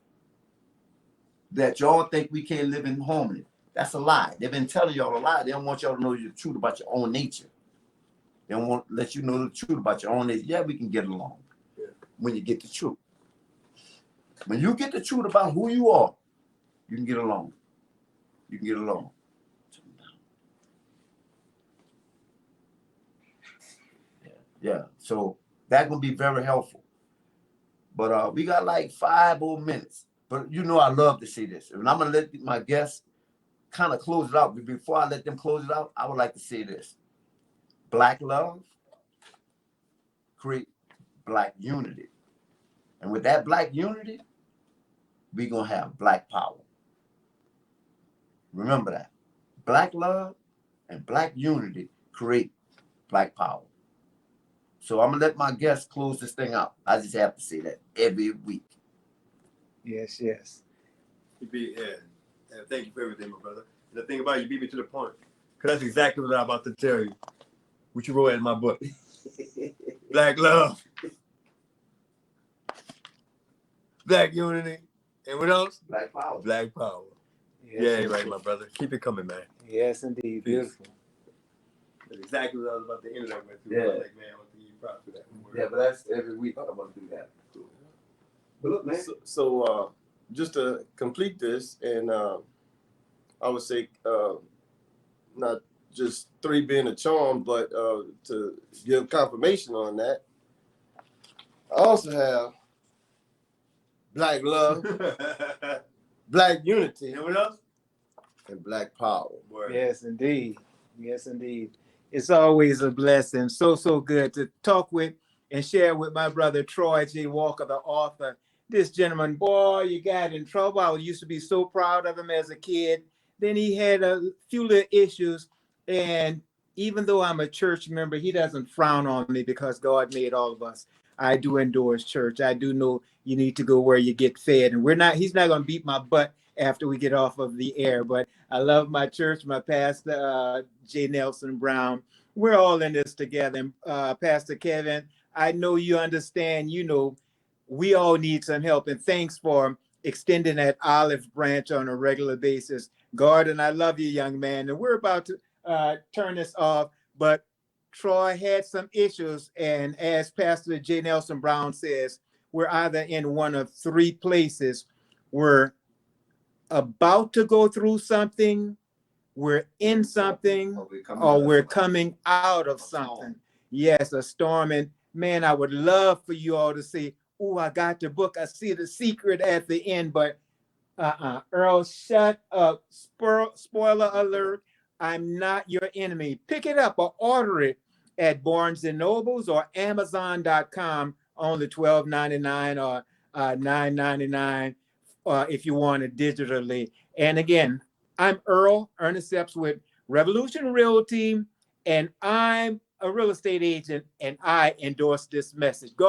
Speaker 1: that y'all think we can't live in harmony. That's a lie. They've been telling y'all a lie. They don't want y'all to know the truth about your own nature. They don't want to let you know the truth about your own nature. Yeah, we can get along when you get the truth. When you get the truth about who you are, you can get along. You can get along. Yeah, so that's gonna be very helpful. But we got like 5 more minutes. But you know I love to say this. And I'm gonna let my guests kind of close it out. But before I let them close it out, I would like to say this. Black love create Black unity. And with that Black unity, we're gonna have Black power. Remember that. Black love and Black unity create Black power. So I'm gonna let my guests close this thing out. I just have to say that every week.
Speaker 2: Yes.
Speaker 3: Thank you for everything, my brother. And the thing about it, you beat me to the point. Because that's exactly what I'm about to tell you. What you wrote in my book. Black love. Black unity. And what else?
Speaker 1: Black power.
Speaker 3: Black power.
Speaker 2: Yes,
Speaker 3: Yeah, right, my brother. Keep it coming, man.
Speaker 2: Yes, indeed.
Speaker 3: Peace.
Speaker 2: Beautiful.
Speaker 3: That's exactly what I was about to end that with.
Speaker 1: Yeah.
Speaker 3: I was like, man, I want to give you props for that.
Speaker 1: Yeah, but that's every week I'm gonna do that. But look, man.
Speaker 4: So just to complete this, and I would say not just 3 being a charm, but to give confirmation on that, I also have Black love, Black unity,
Speaker 3: And what else?
Speaker 4: and Black power.
Speaker 3: Word.
Speaker 2: Yes, indeed. Yes, indeed. It's always a blessing. So good to talk with and share with my brother Troy J. Walker, the author. This gentleman, boy, you got in trouble. I used to be so proud of him as a kid. Then he had a few little issues. And even though I'm a church member, he doesn't frown on me because God made all of us. I do endorse church. I do know you need to go where you get fed. And he's not going to beat my butt after we get off of the air. But I love my church, my pastor, J. Nelson Brown. We're all in this together. And, Pastor Kevin, I know you understand, we all need some help. And thanks for extending that olive branch on a regular basis. Gordon, I love you, young man. And we're about to turn this off, but Troy had some issues. And as Pastor J. Nelson Brown says, we're either in one of three places. We're about to go through something, we're in something, or we're coming out of something. Yes, a storm. And man, I would love for you all to say, oh, I got the book. I see the secret at the end, but Earl, shut up. Spoiler alert. I'm not your enemy. Pick it up or order it at Barnes and Nobles or Amazon.com, only $12.99 or $9.99 if you want it digitally. And again, I'm Earl Ernest Epps with Revolution Realty, and I'm a real estate agent, and I endorse this message. Go